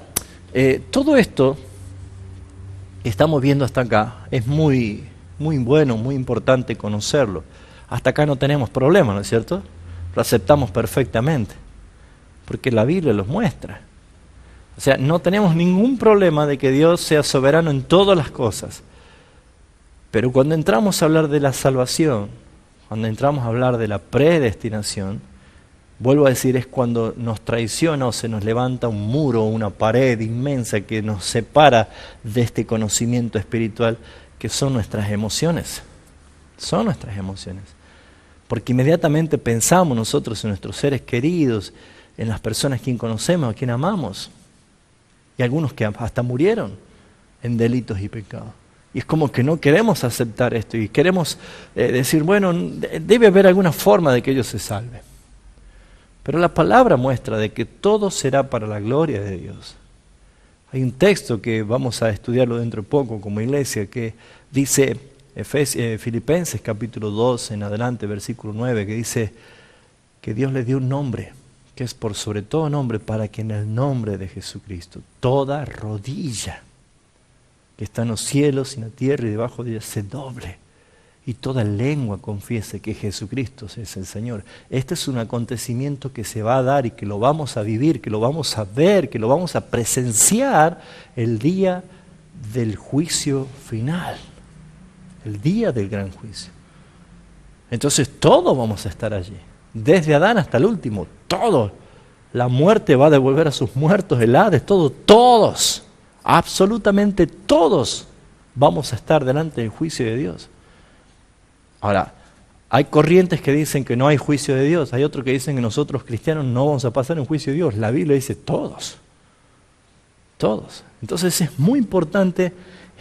todo esto que estamos viendo hasta acá es muy bueno, muy importante conocerlo. Hasta acá no tenemos problema, ¿no es cierto? Lo aceptamos perfectamente, porque la Biblia los muestra. O sea, no tenemos ningún problema de que Dios sea soberano en todas las cosas. Pero cuando entramos a hablar de la salvación, cuando entramos a hablar de la predestinación, vuelvo a decir, es cuando nos traiciona o se nos levanta un muro, una pared inmensa que nos separa de este conocimiento espiritual que son nuestras emociones. Son nuestras emociones. Porque inmediatamente pensamos nosotros en nuestros seres queridos, en las personas a quien conocemos, a quien amamos. Y algunos que hasta murieron en delitos y pecados. Y es como que no queremos aceptar esto y queremos decir, bueno, debe haber alguna forma de que ellos se salven. Pero la palabra muestra de que todo será para la gloria de Dios. Hay un texto que vamos a estudiarlo dentro de poco como iglesia que dice, Filipenses capítulo 2 en adelante, versículo 9, que dice que Dios le dio un nombre, que es por sobre todo nombre, para que en el nombre de Jesucristo toda rodilla que está en los cielos y en la tierra y debajo de ella se doble y toda lengua confiese que Jesucristo es el Señor. Este es un acontecimiento que se va a dar y que lo vamos a vivir, que lo vamos a ver, que lo vamos a presenciar el día del juicio final, el día del gran juicio. Entonces todos vamos a estar allí, desde Adán hasta el último, todos. La muerte va a devolver a sus muertos, el Hades, todos. Absolutamente todos vamos a estar delante del juicio de Dios. Ahora, hay corrientes que dicen que no hay juicio de Dios, hay otros que dicen que nosotros cristianos no vamos a pasar en juicio de Dios. La Biblia dice todos. Entonces es muy importante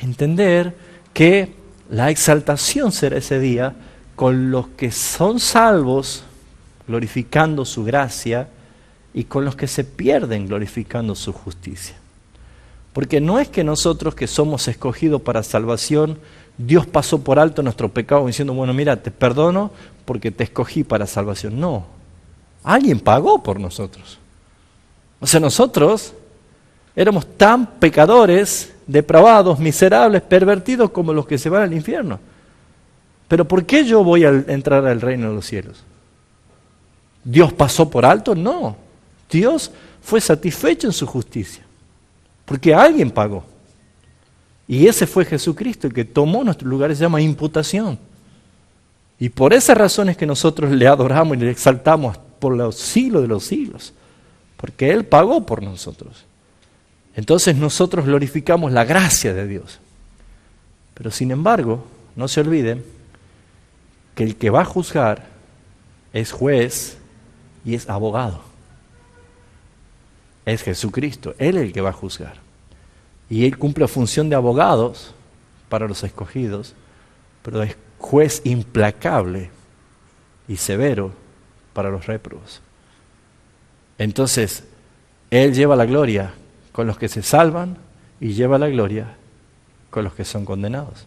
entender que la exaltación será ese día con los que son salvos, glorificando su gracia, y con los que se pierden, glorificando su justicia. Porque no es que nosotros que somos escogidos para salvación, Dios pasó por alto nuestro pecado diciendo, bueno, mira, te perdono porque te escogí para salvación. No, alguien pagó por nosotros. O sea, nosotros éramos tan pecadores, depravados, miserables, pervertidos como los que se van al infierno. Pero ¿por qué yo voy a entrar al reino de los cielos? ¿Dios pasó por alto? No, Dios fue satisfecho en su justicia. Porque alguien pagó. Y ese fue Jesucristo, el que tomó nuestro lugar, se llama imputación. Y por esa razón es que nosotros le adoramos y le exaltamos por los siglos de los siglos. Porque Él pagó por nosotros. Entonces nosotros glorificamos la gracia de Dios. Pero sin embargo, no se olviden que el que va a juzgar es juez y es abogado. Es Jesucristo, Él es el que va a juzgar. Y Él cumple la función de abogados para los escogidos, pero es juez implacable y severo para los réprobos. Entonces, Él lleva la gloria con los que se salvan y lleva la gloria con los que son condenados.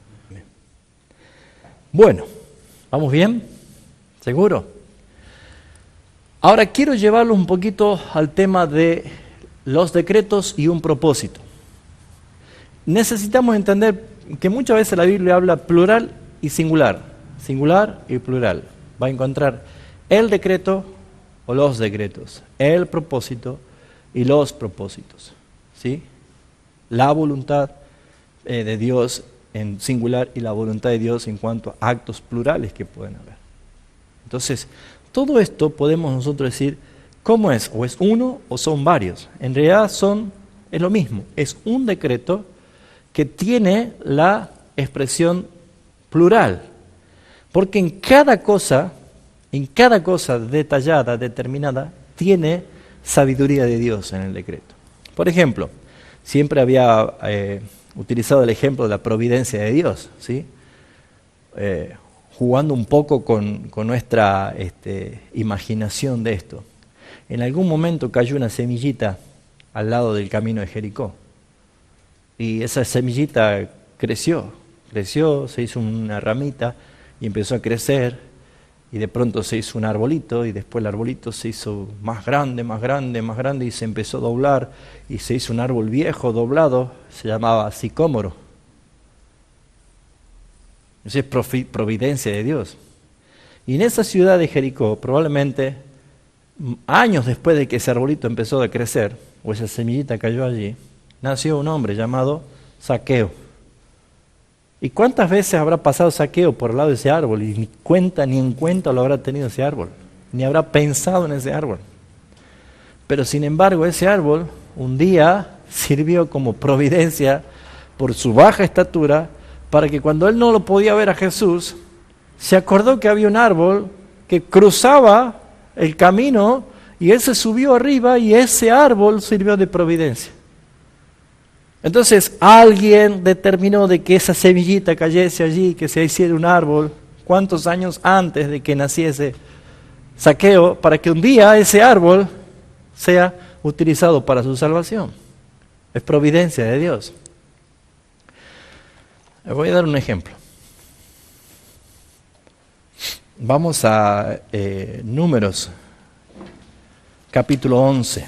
Bueno, ¿vamos bien? ¿Seguro? Ahora quiero llevarlo un poquito al tema de los decretos y un propósito. Necesitamos entender que muchas veces la Biblia habla plural y singular y plural. Va a encontrar el decreto o los decretos, el propósito y los propósitos, ¿sí? La voluntad de Dios en singular y la voluntad de Dios en cuanto a actos plurales que pueden haber. Entonces, todo esto podemos nosotros decir, ¿cómo es? ¿O es uno o son varios? En realidad es lo mismo, es un decreto que tiene la expresión plural. Porque en cada cosa En cada cosa detallada, determinada, tiene sabiduría de Dios en el decreto. Por ejemplo, siempre había utilizado el ejemplo de la providencia de Dios, ¿sí? Jugando un poco con nuestra imaginación de esto. En algún momento cayó una semillita al lado del camino de Jericó. Y esa semillita creció, se hizo una ramita y empezó a crecer, y de pronto se hizo un arbolito, y después el arbolito se hizo más grande, y se empezó a doblar, y se hizo un árbol viejo, doblado, se llamaba sicómoro. Esa es providencia de Dios. Y en esa ciudad de Jericó, probablemente años después de que ese arbolito empezó a crecer, o esa semillita cayó allí, nació un hombre llamado Zaqueo. ¿Y cuántas veces habrá pasado Zaqueo por el lado de ese árbol? Y ni en cuenta lo habrá tenido ese árbol, ni habrá pensado en ese árbol. Pero sin embargo, ese árbol un día sirvió como providencia por su baja estatura, para que cuando él no lo podía ver a Jesús, se acordó que había un árbol que cruzaba el camino, y él se subió arriba, y ese árbol sirvió de providencia. Entonces alguien determinó de que esa semillita cayese allí, que se hiciera un árbol, ¿cuántos años antes de que naciese Zaqueo? Para que un día ese árbol sea utilizado para su salvación. Es providencia de Dios. Les voy a dar un ejemplo. Vamos a Números, capítulo 11.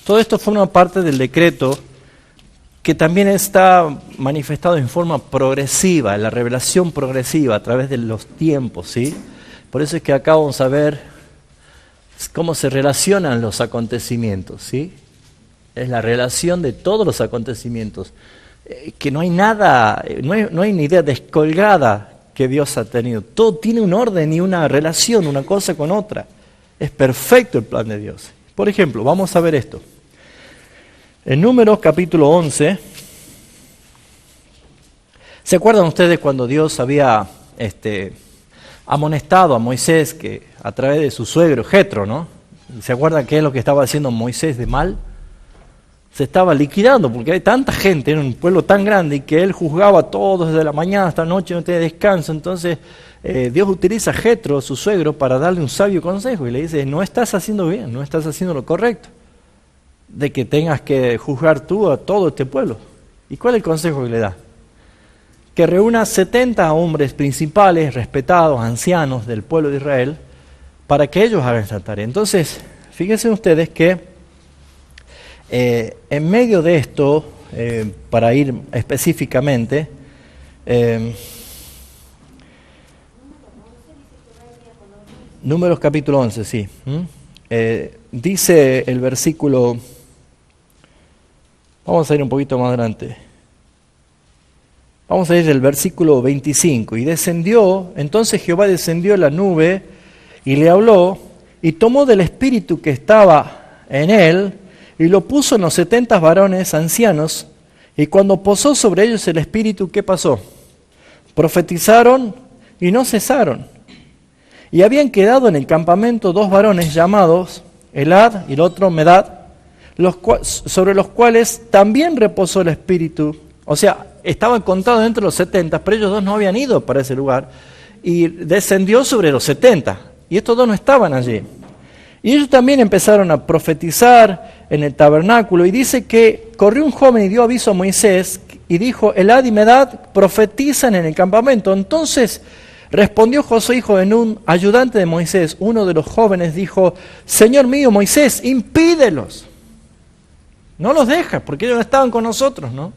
Todo esto forma parte del decreto que también está manifestado en forma progresiva, en la revelación progresiva a través de los tiempos, ¿sí? Por eso es que acá vamos a ver cómo se relacionan los acontecimientos, ¿sí? Es la relación de todos los acontecimientos, que no hay nada, no hay ni idea descolgada que Dios ha tenido. Todo tiene un orden y una relación, una cosa con otra. Es perfecto el plan de Dios. Por ejemplo, vamos a ver esto. En Números capítulo 11, ¿se acuerdan ustedes cuando Dios había amonestado a Moisés que a través de su suegro Jetro, ¿no? ¿Se acuerdan qué es lo que estaba haciendo Moisés de mal? Se estaba liquidando porque hay tanta gente, era un pueblo tan grande, y que él juzgaba a todos desde la mañana hasta la noche, no tenía descanso. Entonces Dios utiliza a Jetro, su suegro, para darle un sabio consejo y le dice: no estás haciendo bien, no estás haciendo lo correcto, de que tengas que juzgar tú a todo este pueblo. ¿Y cuál es el consejo que le da? Que reúna 70 hombres principales, respetados, ancianos del pueblo de Israel, para que ellos hagan esta tarea. Entonces, fíjense ustedes que en medio de esto, para ir específicamente, Números capítulo 11, sí. Dice el versículo, vamos a ir un poquito más adelante. Vamos a ir del versículo 25. Y descendió, entonces Jehová descendió en la nube y le habló, y tomó del espíritu que estaba en él, y lo puso en los 70 varones ancianos, y cuando posó sobre ellos el espíritu, ¿qué pasó? Profetizaron y no cesaron. Y habían quedado en el campamento 2 varones llamados Elad y el otro Medad, sobre los cuales también reposó el espíritu. O sea, estaban contados entre los 70, pero ellos 2 no habían ido para ese lugar, y descendió sobre los 70, y estos 2 no estaban allí. Y ellos también empezaron a profetizar en el tabernáculo, y dice que corrió un joven y dio aviso a Moisés, y dijo: Elad y Medad profetizan en el campamento. Entonces respondió Josué, hijo de Nun, ayudante de Moisés, uno de los jóvenes, dijo: Señor mío Moisés, impídelos. No los dejas, porque ellos estaban con nosotros, ¿no?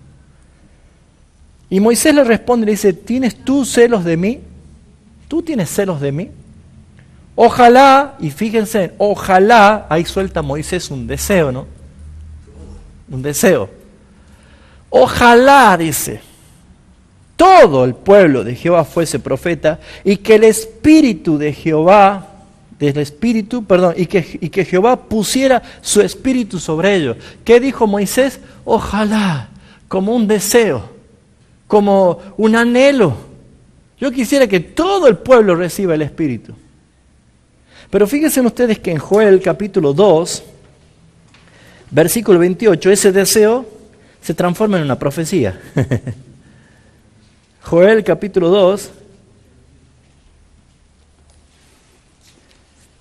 Y Moisés le responde y le dice: ¿tienes tú celos de mí? ¿Tú tienes celos de mí? Ojalá, y fíjense, ojalá, ahí suelta Moisés un deseo, ¿no? Un deseo. Ojalá, dice, todo el pueblo de Jehová fuese profeta, y que el espíritu de Jehová, y que Jehová pusiera su espíritu sobre ellos. ¿Qué dijo Moisés? Ojalá, como un deseo, como un anhelo. Yo quisiera que todo el pueblo reciba el Espíritu. Pero fíjense ustedes que en Joel capítulo 2, versículo 28, ese deseo se transforma en una profecía. Joel capítulo 2,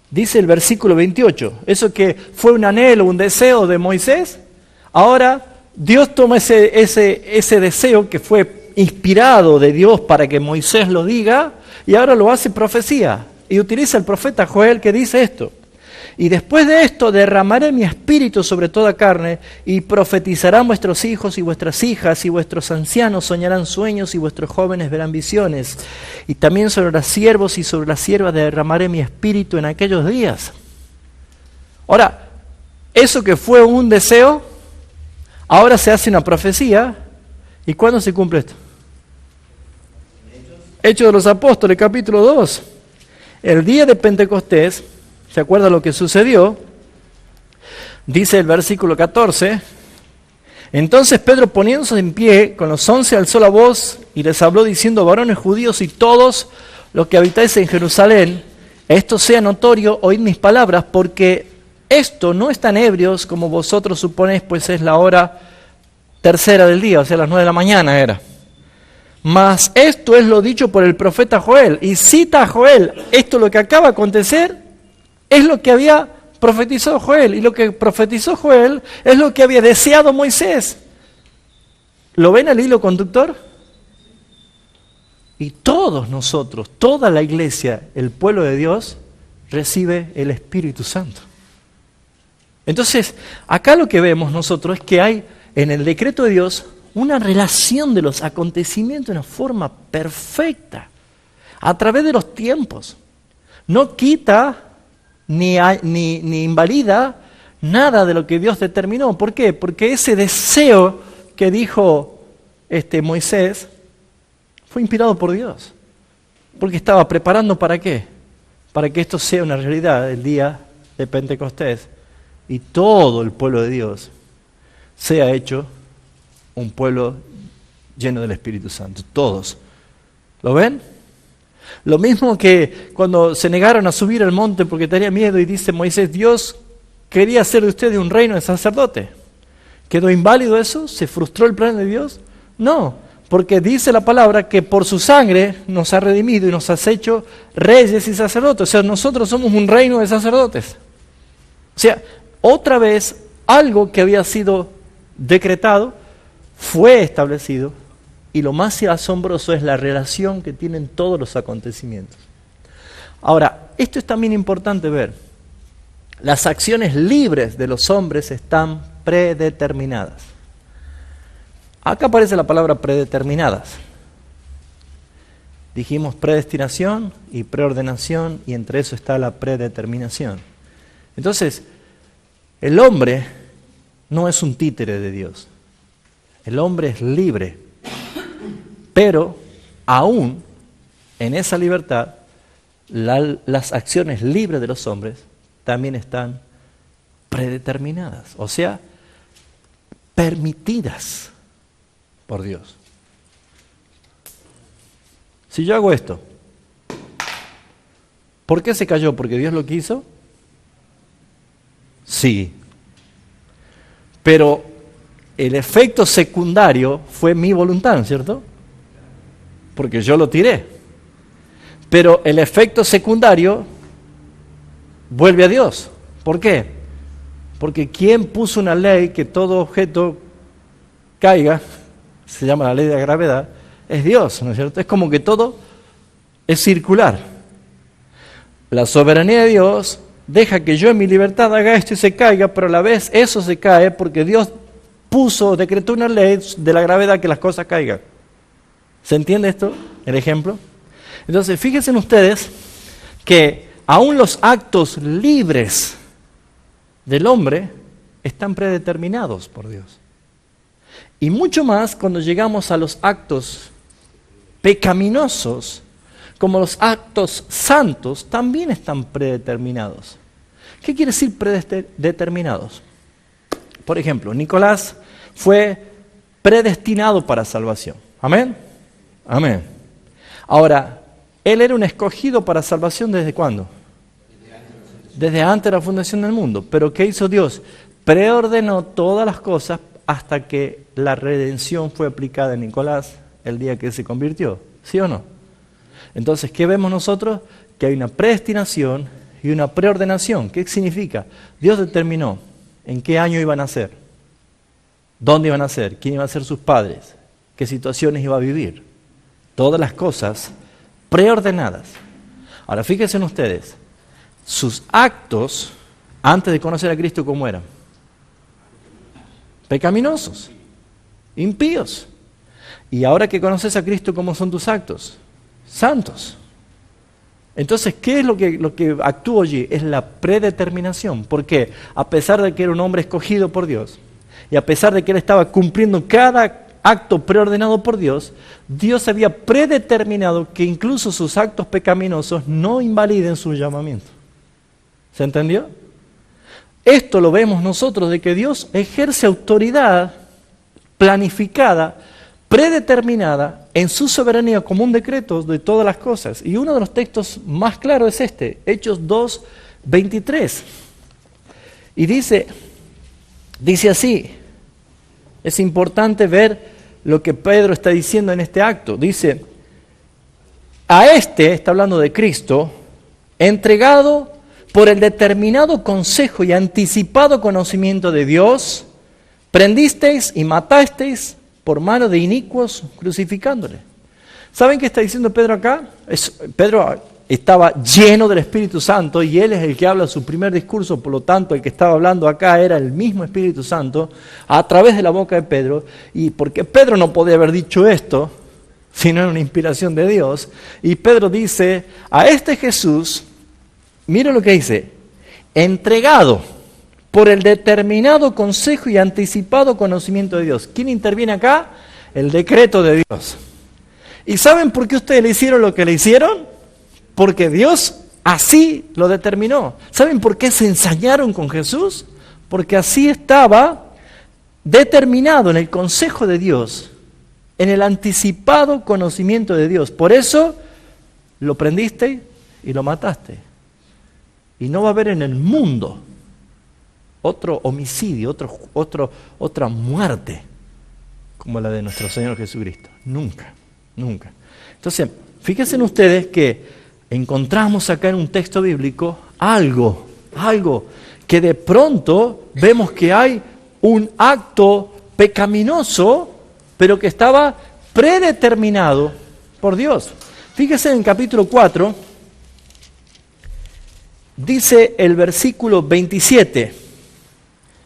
dice el versículo 28, eso que fue un anhelo, un deseo de Moisés, ahora Dios toma ese deseo que fue inspirado de Dios para que Moisés lo diga, y ahora lo hace profecía. Y utiliza el profeta Joel que dice esto: y después de esto derramaré mi espíritu sobre toda carne, y profetizarán vuestros hijos y vuestras hijas, y vuestros ancianos soñarán sueños, y vuestros jóvenes verán visiones. Y también sobre los siervos y sobre las siervas derramaré mi espíritu en aquellos días. Ahora, eso que fue un deseo, ahora se hace una profecía. ¿Y cuándo se cumple esto? Hechos de los Apóstoles, capítulo 2. El día de Pentecostés, ¿se acuerda lo que sucedió? Dice el versículo 14, entonces Pedro, poniéndose en pie, con los 11 alzó la voz y les habló diciendo: varones judíos y todos los que habitáis en Jerusalén, esto sea notorio, oíd mis palabras, porque esto no están ebrios como vosotros suponéis, pues es la hora tercera del día, o sea, las 9 de la mañana era. Mas esto es lo dicho por el profeta Joel. Y cita a Joel, esto lo que acaba de acontecer es lo que había profetizado Joel. Y lo que profetizó Joel es lo que había deseado Moisés. ¿Lo ven el hilo conductor? Y todos nosotros, toda la iglesia, el pueblo de Dios, recibe el Espíritu Santo. Entonces, acá lo que vemos nosotros es que hay en el decreto de Dios una relación de los acontecimientos de una forma perfecta, a través de los tiempos. No quita ni invalida nada de lo que Dios determinó. ¿Por qué? Porque ese deseo que dijo Moisés fue inspirado por Dios. Porque estaba preparando ¿para qué? Para que esto sea una realidad el día de Pentecostés y todo el pueblo de Dios sea hecho un pueblo lleno del Espíritu Santo. Todos. ¿Lo ven? Lo mismo que cuando se negaron a subir al monte porque tenía miedo y dice Moisés, Dios quería hacer de ustedes un reino de sacerdote. ¿Quedó inválido eso? ¿Se frustró el plan de Dios? No, porque dice la palabra que por su sangre nos ha redimido y nos ha hecho reyes y sacerdotes. O sea, nosotros somos un reino de sacerdotes. O sea, otra vez algo que había sido decretado fue establecido, y lo más asombroso es la relación que tienen todos los acontecimientos. Ahora, esto es también importante ver. Las acciones libres de los hombres están predeterminadas. Acá aparece la palabra predeterminadas. Dijimos predestinación y preordenación, y entre eso está la predeterminación. Entonces, el hombre no es un títere de Dios. El hombre es libre, pero aún en esa libertad, las acciones libres de los hombres también están predeterminadas, o sea, permitidas por Dios. Si yo hago esto, ¿por qué se cayó? ¿Porque Dios lo quiso? Sí. Pero el efecto secundario fue mi voluntad, ¿cierto? Porque yo lo tiré. Pero el efecto secundario vuelve a Dios. ¿Por qué? Porque ¿quién puso una ley que todo objeto caiga? Se llama la ley de la gravedad. Es Dios, ¿no es cierto? Es como que todo es circular. La soberanía de Dios deja que yo en mi libertad haga esto y se caiga, pero a la vez eso se cae porque Dios decretó una ley de la gravedad que las cosas caigan. ¿Se entiende esto? El ejemplo. Entonces, fíjense ustedes que aún los actos libres del hombre están predeterminados por Dios. Y mucho más cuando llegamos a los actos pecaminosos, como los actos santos, también están predeterminados. ¿Qué quiere decir predeterminados? Por ejemplo, Nicolás fue predestinado para salvación. ¿Amén? Amén. Ahora, Él era un escogido para salvación ¿desde cuándo? Desde antes de la fundación del mundo. Pero ¿qué hizo Dios? Preordenó todas las cosas hasta que la redención fue aplicada en Nicolás el día que se convirtió. ¿Sí o no? Entonces, ¿qué vemos nosotros? Que hay una predestinación y una preordenación. ¿Qué significa? Dios determinó en qué año iban a nacer, dónde iban a nacer, quién iban a ser sus padres, qué situaciones iba a vivir. Todas las cosas preordenadas. Ahora, fíjense en ustedes, sus actos antes de conocer a Cristo, ¿cómo eran? Pecaminosos, impíos. Y ahora que conoces a Cristo, ¿cómo son tus actos? Santos. Entonces, ¿qué es lo que actúa allí? Es la predeterminación. ¿Por qué? A pesar de que era un hombre escogido por Dios, y a pesar de que él estaba cumpliendo cada acto preordenado por Dios, Dios había predeterminado que incluso sus actos pecaminosos no invaliden su llamamiento. ¿Se entendió? Esto lo vemos nosotros, de que Dios ejerce autoridad planificada, predeterminada en su soberanía como un decreto de todas las cosas. Y uno de los textos más claros es este, Hechos 2:23. Y dice así, es importante ver lo que Pedro está diciendo en este acto. Dice, está hablando de Cristo, entregado por el determinado consejo y anticipado conocimiento de Dios, prendisteis y matasteis por mano de inicuos, crucificándole. ¿Saben qué está diciendo Pedro acá? Pedro estaba lleno del Espíritu Santo y él es el que habla su primer discurso, por lo tanto el que estaba hablando acá era el mismo Espíritu Santo a través de la boca de Pedro, y porque Pedro no podía haber dicho esto si no era una inspiración de Dios, y Pedro dice, a este Jesús, mira lo que dice, entregado por el determinado consejo y anticipado conocimiento de Dios. ¿Quién interviene acá? El decreto de Dios. ¿Y saben por qué ustedes le hicieron lo que le hicieron? Porque Dios así lo determinó. ¿Saben por qué se ensañaron con Jesús? Porque así estaba determinado en el consejo de Dios, en el anticipado conocimiento de Dios. Por eso lo prendiste y lo mataste. Y no va a haber en el mundo otro homicidio, otra muerte como la de nuestro Señor Jesucristo. Nunca, nunca. Entonces, fíjense en ustedes que encontramos acá en un texto bíblico algo que de pronto vemos que hay un acto pecaminoso, pero que estaba predeterminado por Dios. Fíjense en capítulo 4, dice el versículo 27,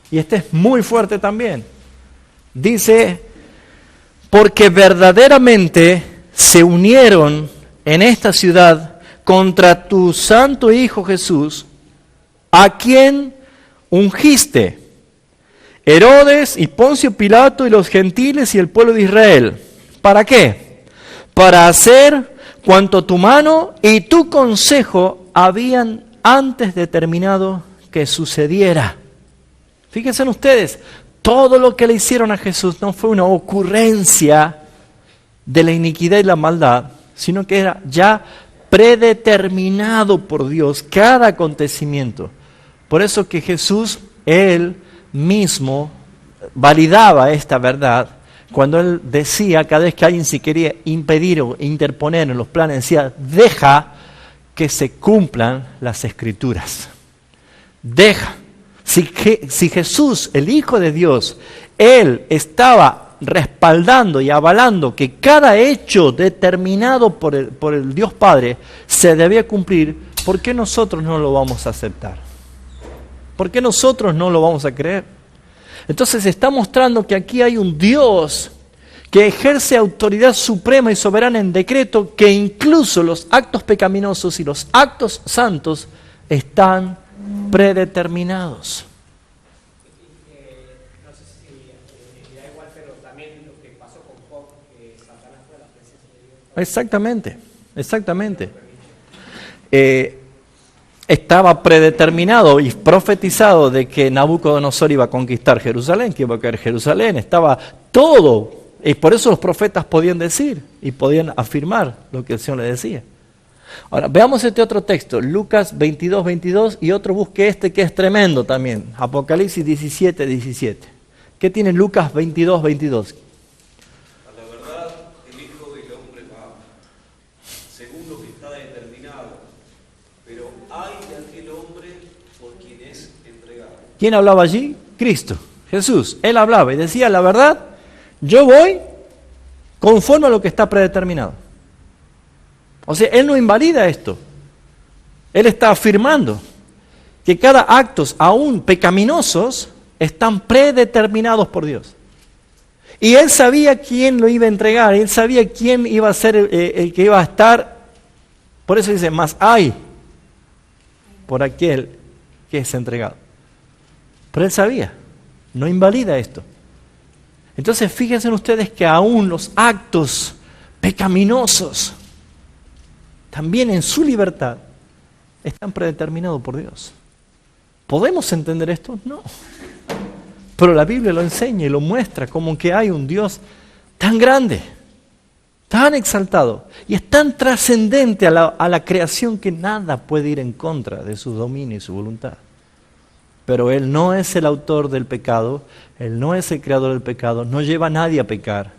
y este es muy fuerte también. Dice, porque verdaderamente se unieron en esta ciudad contra tu santo Hijo Jesús, a quien ungiste, Herodes y Poncio Pilato y los gentiles y el pueblo de Israel. ¿Para qué? Para hacer cuanto tu mano y tu consejo habían antes determinado que sucediera. Fíjense en ustedes, todo lo que le hicieron a Jesús no fue una ocurrencia de la iniquidad y la maldad, sino que era ya predeterminado por Dios cada acontecimiento. Por eso que Jesús, Él mismo, validaba esta verdad cuando Él decía, cada vez que alguien se quería impedir o interponer en los planes, decía, deja que se cumplan las Escrituras. Deja. Si Jesús, el Hijo de Dios, Él estaba respaldando y avalando que cada hecho determinado por el Dios Padre se debía cumplir, ¿por qué nosotros no lo vamos a aceptar? ¿Por qué nosotros no lo vamos a creer? Entonces está mostrando que aquí hay un Dios que ejerce autoridad suprema y soberana en decreto, que incluso los actos pecaminosos y los actos santos están predeterminados. No sé si da igual, pero también lo que pasó con Job, que Satanás fue a la presencia de Dios. Exactamente. Estaba predeterminado y profetizado de que Nabucodonosor iba a conquistar Jerusalén, que iba a caer Jerusalén. Estaba todo Y por eso los profetas podían decir y podían afirmar lo que el Señor les decía. Ahora, veamos este otro texto, Lucas 22, 22, y otro busque este que es tremendo también, Apocalipsis 17, 17. ¿Qué tiene Lucas 22, 22? A la verdad, el Hijo del Hombre va, según lo que está determinado, pero hay de aquel hombre por quien es entregado. ¿Quién hablaba allí? Cristo, Jesús. Él hablaba y decía, la verdad, yo voy conforme a lo que está predeterminado. O sea, Él no invalida esto. Él está afirmando que cada actos, aún pecaminosos, están predeterminados por Dios. Y Él sabía quién lo iba a entregar, Él sabía quién iba a ser el que iba a estar. Por eso dice, más hay por aquel que es entregado. Pero Él sabía, no invalida esto. Entonces fíjense ustedes que aún los actos pecaminosos, también en su libertad, están predeterminados por Dios. ¿Podemos entender esto? No. Pero la Biblia lo enseña y lo muestra como que hay un Dios tan grande, tan exaltado, y es tan trascendente a la creación que nada puede ir en contra de su dominio y su voluntad. Pero Él no es el autor del pecado, Él no es el creador del pecado, no lleva a nadie a pecar,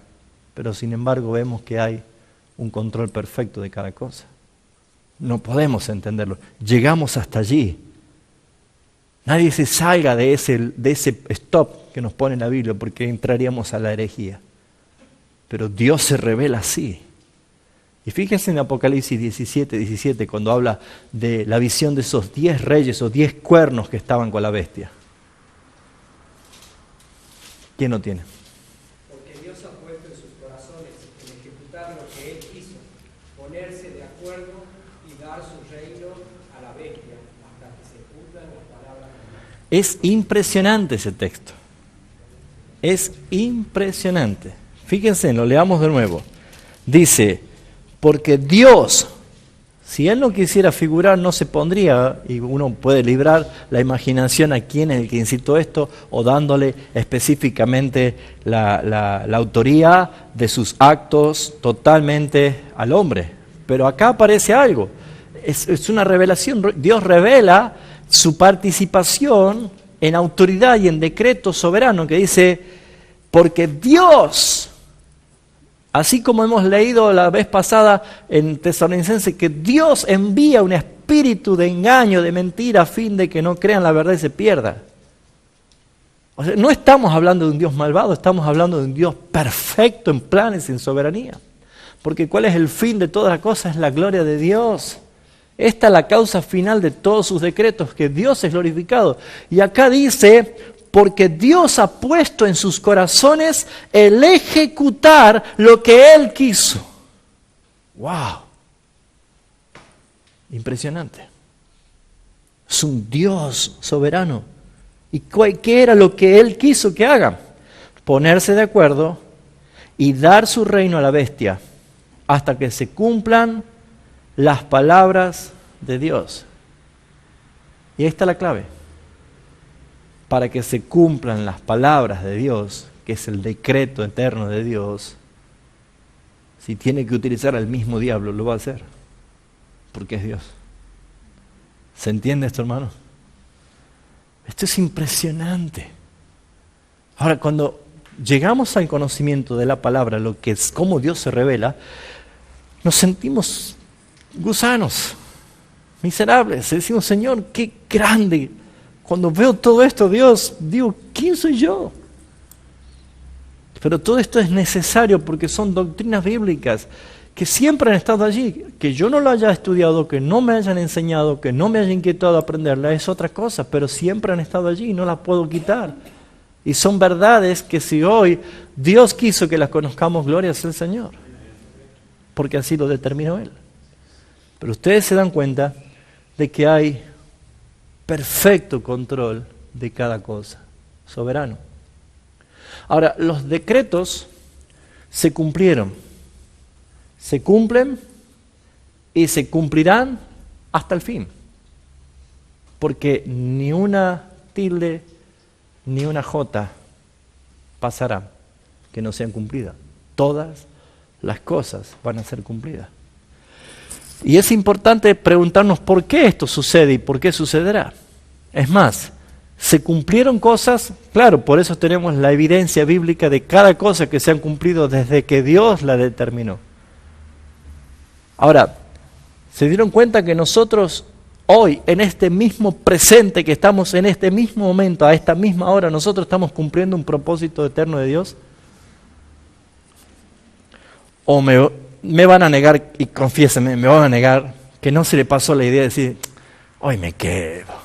pero sin embargo vemos que hay un control perfecto de cada cosa. No podemos entenderlo. Llegamos hasta allí. Nadie se salga de ese stop que nos pone la Biblia porque entraríamos a la herejía. Pero Dios se revela así. Y fíjense en Apocalipsis 17, 17, cuando habla de la visión de esos 10 reyes o 10 cuernos que estaban con la bestia. ¿Quién no tiene? Porque Dios ha puesto en sus corazones el ejecutar lo que Él quiso, ponerse de acuerdo y dar su reino a la bestia hasta que se cumplan las palabras de Dios. Es impresionante ese texto. Es impresionante. Fíjense, lo leamos de nuevo. Dice, porque Dios, si Él no quisiera figurar, no se pondría, y uno puede librar la imaginación a quién es el que incitó esto, o dándole específicamente la autoría de sus actos totalmente al hombre. Pero acá aparece algo, es una revelación. Dios revela su participación en autoridad y en decreto soberano, que dice, porque Dios, así como hemos leído la vez pasada en Tesalonicenses, que Dios envía un espíritu de engaño, de mentira, a fin de que no crean la verdad y se pierda. O sea, no estamos hablando de un Dios malvado, estamos hablando de un Dios perfecto en planes y en soberanía. Porque ¿cuál es el fin de todas las cosas? Es la gloria de Dios. Esta es la causa final de todos sus decretos, que Dios es glorificado. Y acá dice, porque Dios ha puesto en sus corazones el ejecutar lo que Él quiso. ¡Wow! Impresionante. Es un Dios soberano. ¿Y qué era lo que Él quiso que hagan? Ponerse de acuerdo y dar su reino a la bestia hasta que se cumplan las palabras de Dios. Y ahí está la clave. Para que se cumplan las palabras de Dios, que es el decreto eterno de Dios, si tiene que utilizar al mismo diablo, lo va a hacer, porque es Dios. ¿Se entiende esto, hermano? Esto es impresionante. Ahora, cuando llegamos al conocimiento de la palabra, lo que es cómo Dios se revela, nos sentimos gusanos, miserables. Decimos, Señor, qué grande. Cuando veo todo esto, Dios, digo, ¿quién soy yo? Pero todo esto es necesario porque son doctrinas bíblicas que siempre han estado allí. Que yo no lo haya estudiado, que no me hayan enseñado, que no me haya inquietado a aprenderla, es otra cosa, pero siempre han estado allí y no las puedo quitar. Y son verdades que si hoy Dios quiso que las conozcamos, gloria sea el Señor, porque así lo determinó Él. Pero ustedes se dan cuenta de que hay perfecto control de cada cosa, soberano. Ahora, los decretos se cumplieron, se cumplen y se cumplirán hasta el fin, porque ni una tilde ni una jota pasará que no sean cumplidas. todas las cosas van a ser cumplidas. Y es importante preguntarnos por qué esto sucede y por qué sucederá. Es más, se cumplieron cosas, claro, por eso tenemos la evidencia bíblica de cada cosa que se han cumplido desde que Dios la determinó. Ahora, ¿se dieron cuenta que nosotros hoy, en este mismo presente que estamos en este mismo momento, a esta misma hora, nosotros estamos cumpliendo un propósito eterno de Dios? ¿O me van a negar, y confiéseme, me van a negar que no se le pasó la idea de decir, hoy me quedo?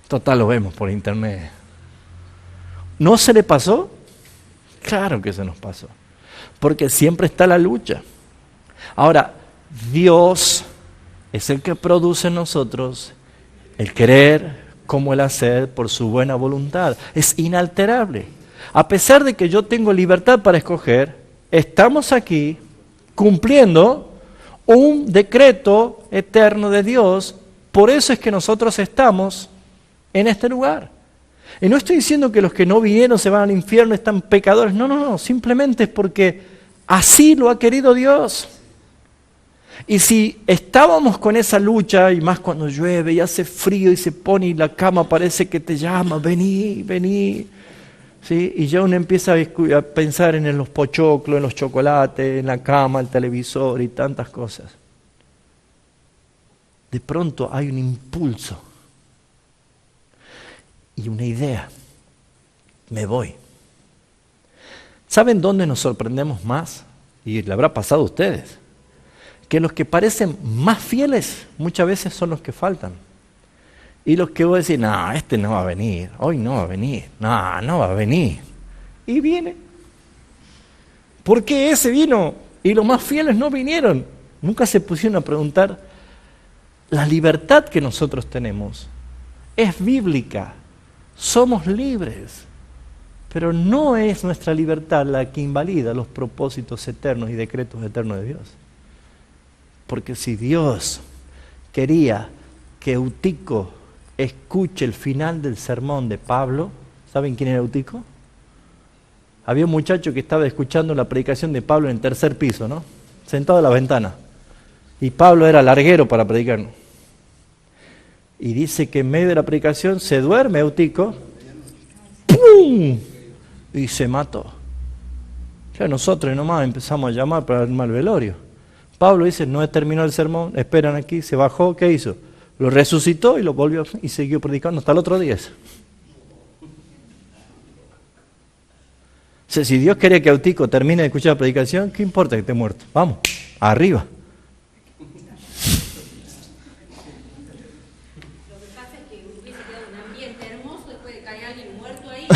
Total, lo vemos por internet. ¿No se le pasó? Claro que se nos pasó. Porque siempre está la lucha. Ahora, Dios es el que produce en nosotros el querer como el hacer por su buena voluntad. Es inalterable. A pesar de que yo tengo libertad para escoger, estamos aquí cumpliendo un decreto eterno de Dios. Por eso es que nosotros estamos en este lugar. Y no estoy diciendo que los que no vinieron se van al infierno, están pecadores. No, simplemente es porque así lo ha querido Dios. Y si estábamos con esa lucha, y más cuando llueve y hace frío y se pone y la cama parece que te llama, vení, ¿sí? Y ya uno empieza a pensar en los pochoclos, en los chocolates, en la cama, el televisor y tantas cosas. De pronto hay un impulso y una idea. Me voy. ¿Saben dónde nos sorprendemos más? Y le habrá pasado a ustedes. Que los que parecen más fieles muchas veces son los que faltan. Y los que vos decís, no, este no va a venir, hoy no va a venir, no va a venir. Y viene. ¿Por qué ese vino y los más fieles no vinieron? Nunca se pusieron a preguntar. La libertad que nosotros tenemos es bíblica. Somos libres. Pero no es nuestra libertad la que invalida los propósitos eternos y decretos eternos de Dios. Porque si Dios quería que Eutico escuche el final del sermón de Pablo, ¿saben quién era Eutico? Había un muchacho que estaba escuchando la predicación de Pablo en el tercer piso, ¿no? Sentado en la ventana. Y Pablo era larguero para predicar. Y dice que en medio de la predicación se duerme Eutico. ¡Pum! Y se mató. Ya nosotros nomás empezamos a llamar para el mal velorio. Pablo dice, no terminó el sermón, esperan aquí, se bajó, ¿qué hizo? Lo resucitó y lo volvió y siguió predicando hasta el otro día. O sea, si Dios quería que Eutico termine de escuchar la predicación, ¿qué importa que esté muerto? Vamos, arriba. Lo que pasa es que hubiese quedado un ambiente hermoso después de que haya alguien muerto ahí,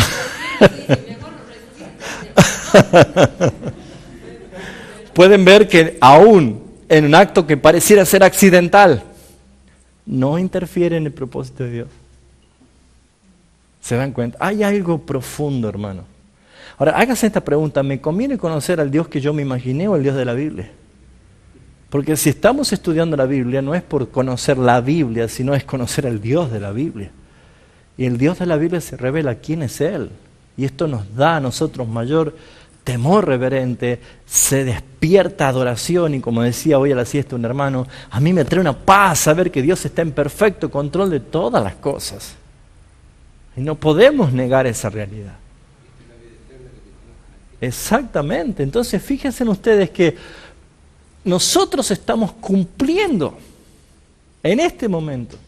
y mejor lo resucita. Pueden ver que aún en un acto que pareciera ser accidental, no interfiere en el propósito de Dios. ¿Se dan cuenta? Hay algo profundo, hermano. Ahora, hágase esta pregunta, ¿me conviene conocer al Dios que yo me imaginé o al Dios de la Biblia? Porque si estamos estudiando la Biblia, no es por conocer la Biblia, sino es conocer al Dios de la Biblia. Y el Dios de la Biblia se revela quién es Él. Y esto nos da a nosotros mayor temor reverente, se despierta adoración, y como decía hoy a la siesta un hermano, a mí me trae una paz saber que Dios está en perfecto control de todas las cosas. Y no podemos negar esa realidad. Exactamente. Entonces fíjense ustedes que nosotros estamos cumpliendo en este momento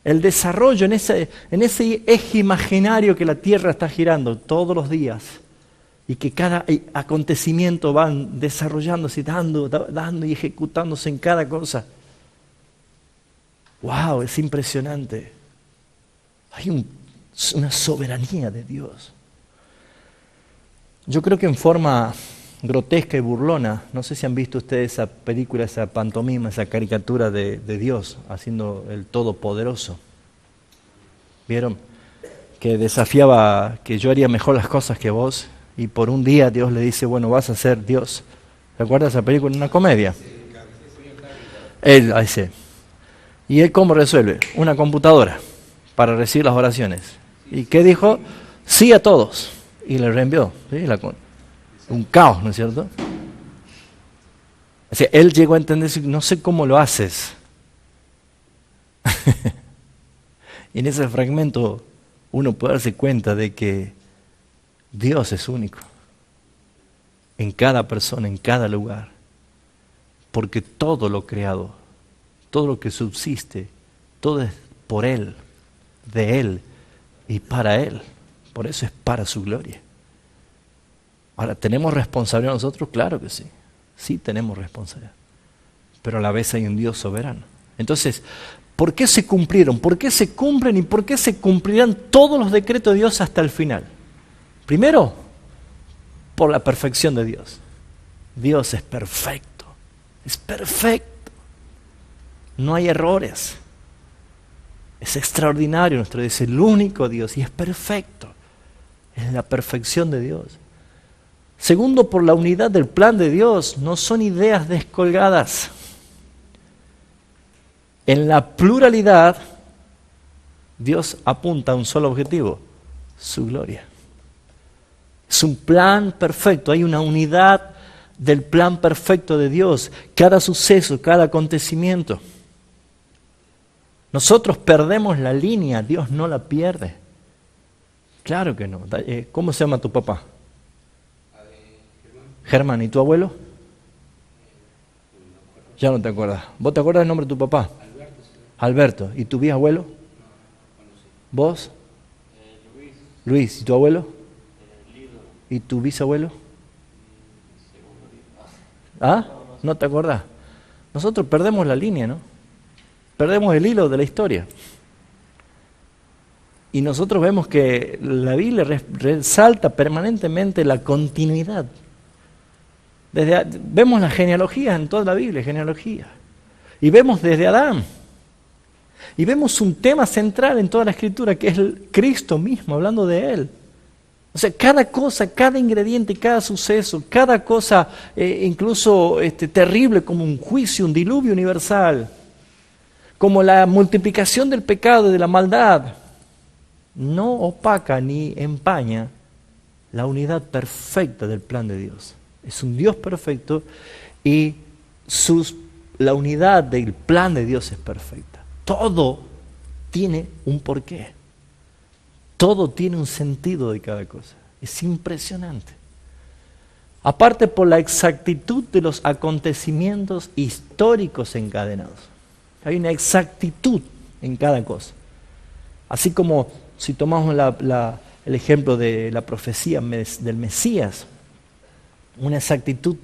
el desarrollo en ese eje imaginario que la Tierra está girando todos los días. Y que cada acontecimiento van desarrollándose, dando y ejecutándose en cada cosa. ¡Wow! Es impresionante. Hay una soberanía de Dios. Yo creo que en forma grotesca y burlona, no sé si han visto ustedes esa película, esa pantomima, esa caricatura de Dios haciendo el Todopoderoso. ¿Vieron? Que desafiaba que yo haría mejor las cosas que vos. Y por un día Dios le dice, bueno, vas a ser Dios. ¿Recuerdas esa película? Una comedia. Él, ahí sí. ¿Y él cómo resuelve? Una computadora para recibir las oraciones. ¿Y qué dijo? Sí a todos. Y le reenvió. ¿Sí? Un caos, ¿no es cierto? O sea, él llegó a entender, no sé cómo lo haces. Y en ese fragmento uno puede darse cuenta de que Dios es único. En cada persona, en cada lugar. Porque todo lo creado, todo lo que subsiste, todo es por Él, de Él y para Él. Por eso es para su gloria. Ahora, ¿tenemos responsabilidad nosotros? Claro que sí. Sí tenemos responsabilidad. Pero a la vez hay un Dios soberano. Entonces, ¿por qué se cumplieron? ¿Por qué se cumplen y por qué se cumplirán todos los decretos de Dios hasta el final? Primero, por la perfección de Dios. Dios es perfecto. Es perfecto. No hay errores. Es extraordinario nuestro Dios. Es el único Dios y es perfecto. Es la perfección de Dios. Segundo, por la unidad del plan de Dios. No son ideas descolgadas. En la pluralidad, Dios apunta a un solo objetivo, su gloria. Es un plan perfecto, hay una unidad del plan perfecto de Dios. Cada suceso, cada acontecimiento. Nosotros perdemos la línea, Dios no la pierde. Claro que no. ¿Cómo se llama tu papá? Germán. ¿Y tu abuelo? Ya no te acuerdas. ¿Vos te acuerdas del nombre de tu papá? Alberto. ¿Y tu bisabuelo? ¿Vos? Luis. ¿Y tu abuelo? ¿Y tu bisabuelo? ¿Ah? ¿No te acordás? Nosotros perdemos la línea, ¿no? Perdemos el hilo de la historia. Y nosotros vemos que la Biblia resalta permanentemente la continuidad. Vemos las genealogías en toda la Biblia, genealogía. Y vemos desde Adán. Y vemos un tema central en toda la Escritura, que es el Cristo mismo, hablando de Él. O sea, cada cosa, cada ingrediente, cada suceso, cada cosa incluso terrible como un juicio, un diluvio universal, como la multiplicación del pecado y de la maldad, no opaca ni empaña la unidad perfecta del plan de Dios. Es un Dios perfecto y la unidad del plan de Dios es perfecta. Todo tiene un porqué. Todo tiene un sentido de cada cosa. Es impresionante. Aparte por la exactitud de los acontecimientos históricos encadenados. Hay una exactitud en cada cosa. Así como si tomamos el ejemplo de la profecía del Mesías, una exactitud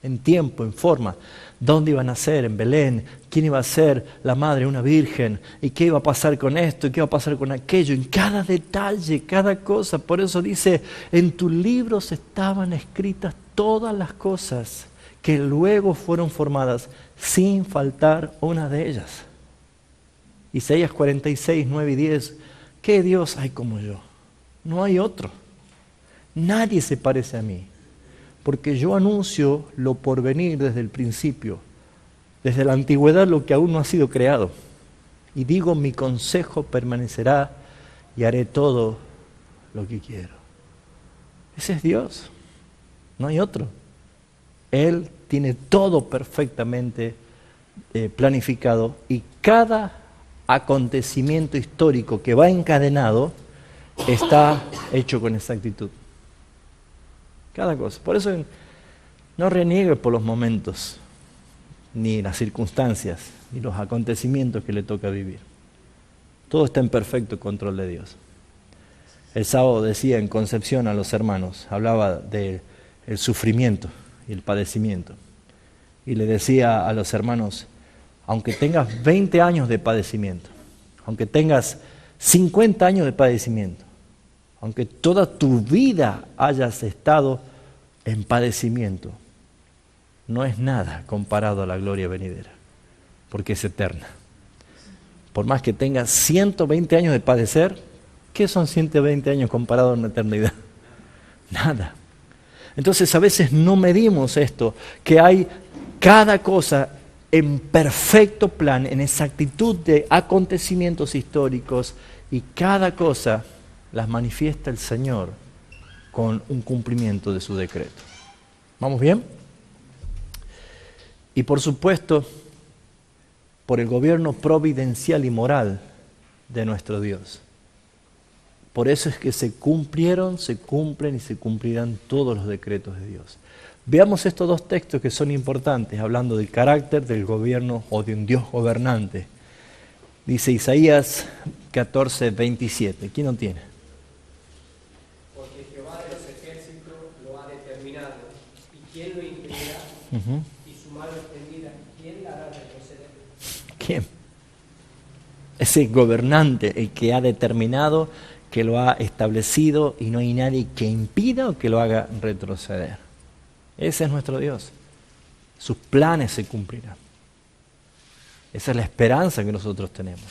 en tiempo, en forma, dónde iba a nacer, en Belén, quién iba a ser la madre, una virgen, y qué iba a pasar con esto, y qué iba a pasar con aquello, en cada detalle, cada cosa. Por eso dice, en tus libros estaban escritas todas las cosas que luego fueron formadas, sin faltar una de ellas. Isaías 46, 9 y 10, ¿qué Dios hay como yo? No hay otro. Nadie se parece a mí. Porque yo anuncio lo por venir desde el principio, desde la antigüedad lo que aún no ha sido creado. Y digo, mi consejo permanecerá y haré todo lo que quiero. Ese es Dios, no hay otro. Él tiene todo perfectamente planificado y cada acontecimiento histórico que va encadenado está hecho con exactitud. Cada cosa. Por eso no reniegue por los momentos, ni las circunstancias, ni los acontecimientos que le toca vivir. Todo está en perfecto control de Dios. El sábado decía en Concepción a los hermanos, hablaba del sufrimiento y el padecimiento. Y le decía a los hermanos, aunque tengas 20 años de padecimiento, aunque tengas 50 años de padecimiento, aunque toda tu vida hayas estado en padecimiento, no es nada comparado a la gloria venidera, porque es eterna. Por más que tengas 120 años de padecer, ¿qué son 120 años comparado a una eternidad? Nada. Entonces a veces no medimos esto, que hay cada cosa en perfecto plan, en exactitud de acontecimientos históricos, y cada cosa las manifiesta el Señor con un cumplimiento de su decreto. ¿Vamos bien? Y por supuesto, por el gobierno providencial y moral de nuestro Dios. Por eso es que se cumplieron, se cumplen y se cumplirán todos los decretos de Dios. Veamos estos dos textos que son importantes, hablando del carácter del gobierno o de un Dios gobernante. Dice Isaías 14:27. ¿Quién lo tiene? Porque Jehová de los ejércitos lo ha determinado. ¿Y quién lo impedirá? Y su mano extendida, ¿quién la hará retroceder? ¿Quién? Ese gobernante, el que ha determinado, que lo ha establecido y no hay nadie que impida o que lo haga retroceder. Ese es nuestro Dios. Sus planes se cumplirán. Esa es la esperanza que nosotros tenemos.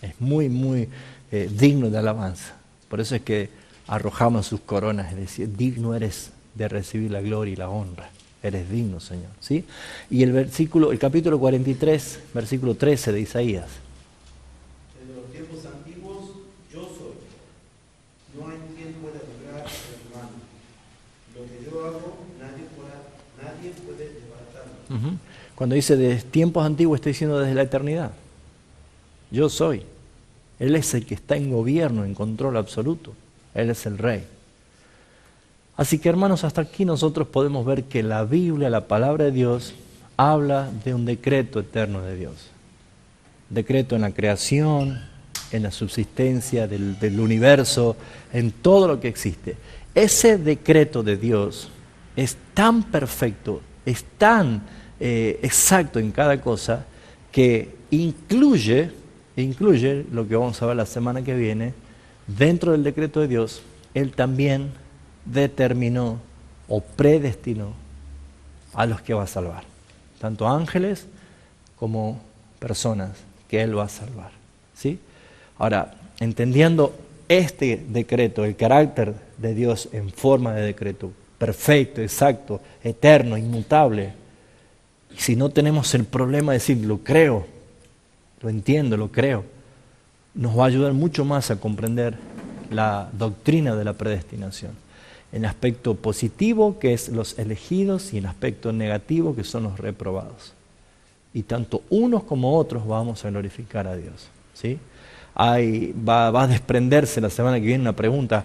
Es muy, muy digno de alabanza. Por eso es que arrojamos sus coronas, es decir, digno eres de recibir la gloria y la honra. Eres digno, Señor. ¿Sí? Y el capítulo 43, versículo 13 de Isaías. Desde los tiempos antiguos, yo soy. No hay quien pueda librar de mi mano. Lo que yo hago, nadie puede desbaratarlo. Cuando dice de tiempos antiguos, está diciendo desde la eternidad. Yo soy. Él es el que está en gobierno, en control absoluto. Él es el Rey. Así que, hermanos, hasta aquí nosotros podemos ver que la Biblia, la palabra de Dios, habla de un decreto eterno de Dios. Decreto en la creación, en la subsistencia del universo, en todo lo que existe. Ese decreto de Dios es tan perfecto, es tan exacto en cada cosa, que incluye lo que vamos a ver la semana que viene. Dentro del decreto de Dios, Él también determinó o predestinó a los que va a salvar, tanto ángeles como personas que Él va a salvar. ¿Sí? Ahora, entendiendo este decreto, el carácter de Dios en forma de decreto, perfecto, exacto, eterno, inmutable, y si no tenemos el problema de decir, lo creo, lo entiendo, lo creo, nos va a ayudar mucho más a comprender la doctrina de la predestinación. En el aspecto positivo, que es los elegidos, y en el aspecto negativo, que son los reprobados. Y tanto unos como otros vamos a glorificar a Dios. ¿Sí? Va a desprenderse la semana que viene una pregunta.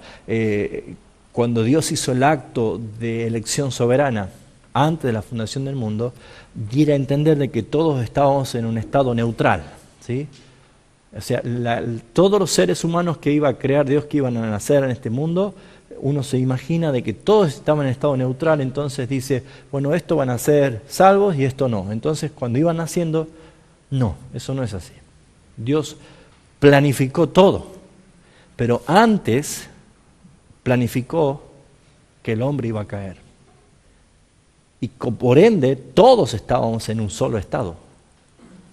Cuando Dios hizo el acto de elección soberana, antes de la fundación del mundo, diera a entender de que todos estábamos en un estado neutral. ¿Sí? O sea, todos los seres humanos que iba a crear Dios, que iban a nacer en este mundo, uno se imagina de que todos estaban en estado neutral, entonces dice, bueno, esto van a ser salvos y esto no. Entonces, cuando iban naciendo, no, eso no es así. Dios planificó todo, pero antes planificó que el hombre iba a caer. Y por ende, todos estábamos en un solo estado,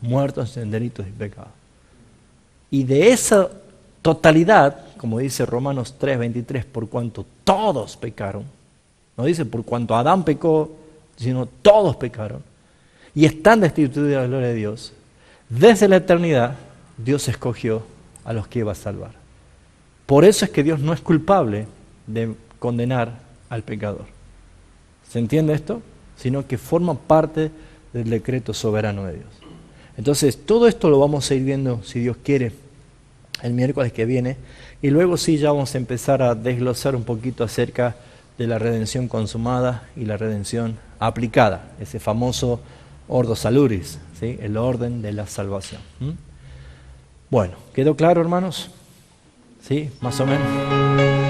muertos en delitos y pecados. Y de esa totalidad, como dice Romanos 3:23, por cuanto todos pecaron, no dice por cuanto Adán pecó, sino todos pecaron, y están destituidos de la gloria de Dios, desde la eternidad Dios escogió a los que iba a salvar. Por eso es que Dios no es culpable de condenar al pecador. ¿Se entiende esto? Sino que forma parte del decreto soberano de Dios. Entonces, todo esto lo vamos a ir viendo, si Dios quiere, el miércoles que viene, y luego sí ya vamos a empezar a desglosar un poquito acerca de la redención consumada y la redención aplicada, ese famoso ordo salutis, ¿sí? El orden de la salvación. Bueno, ¿quedó claro, hermanos? ¿Sí? Más o menos.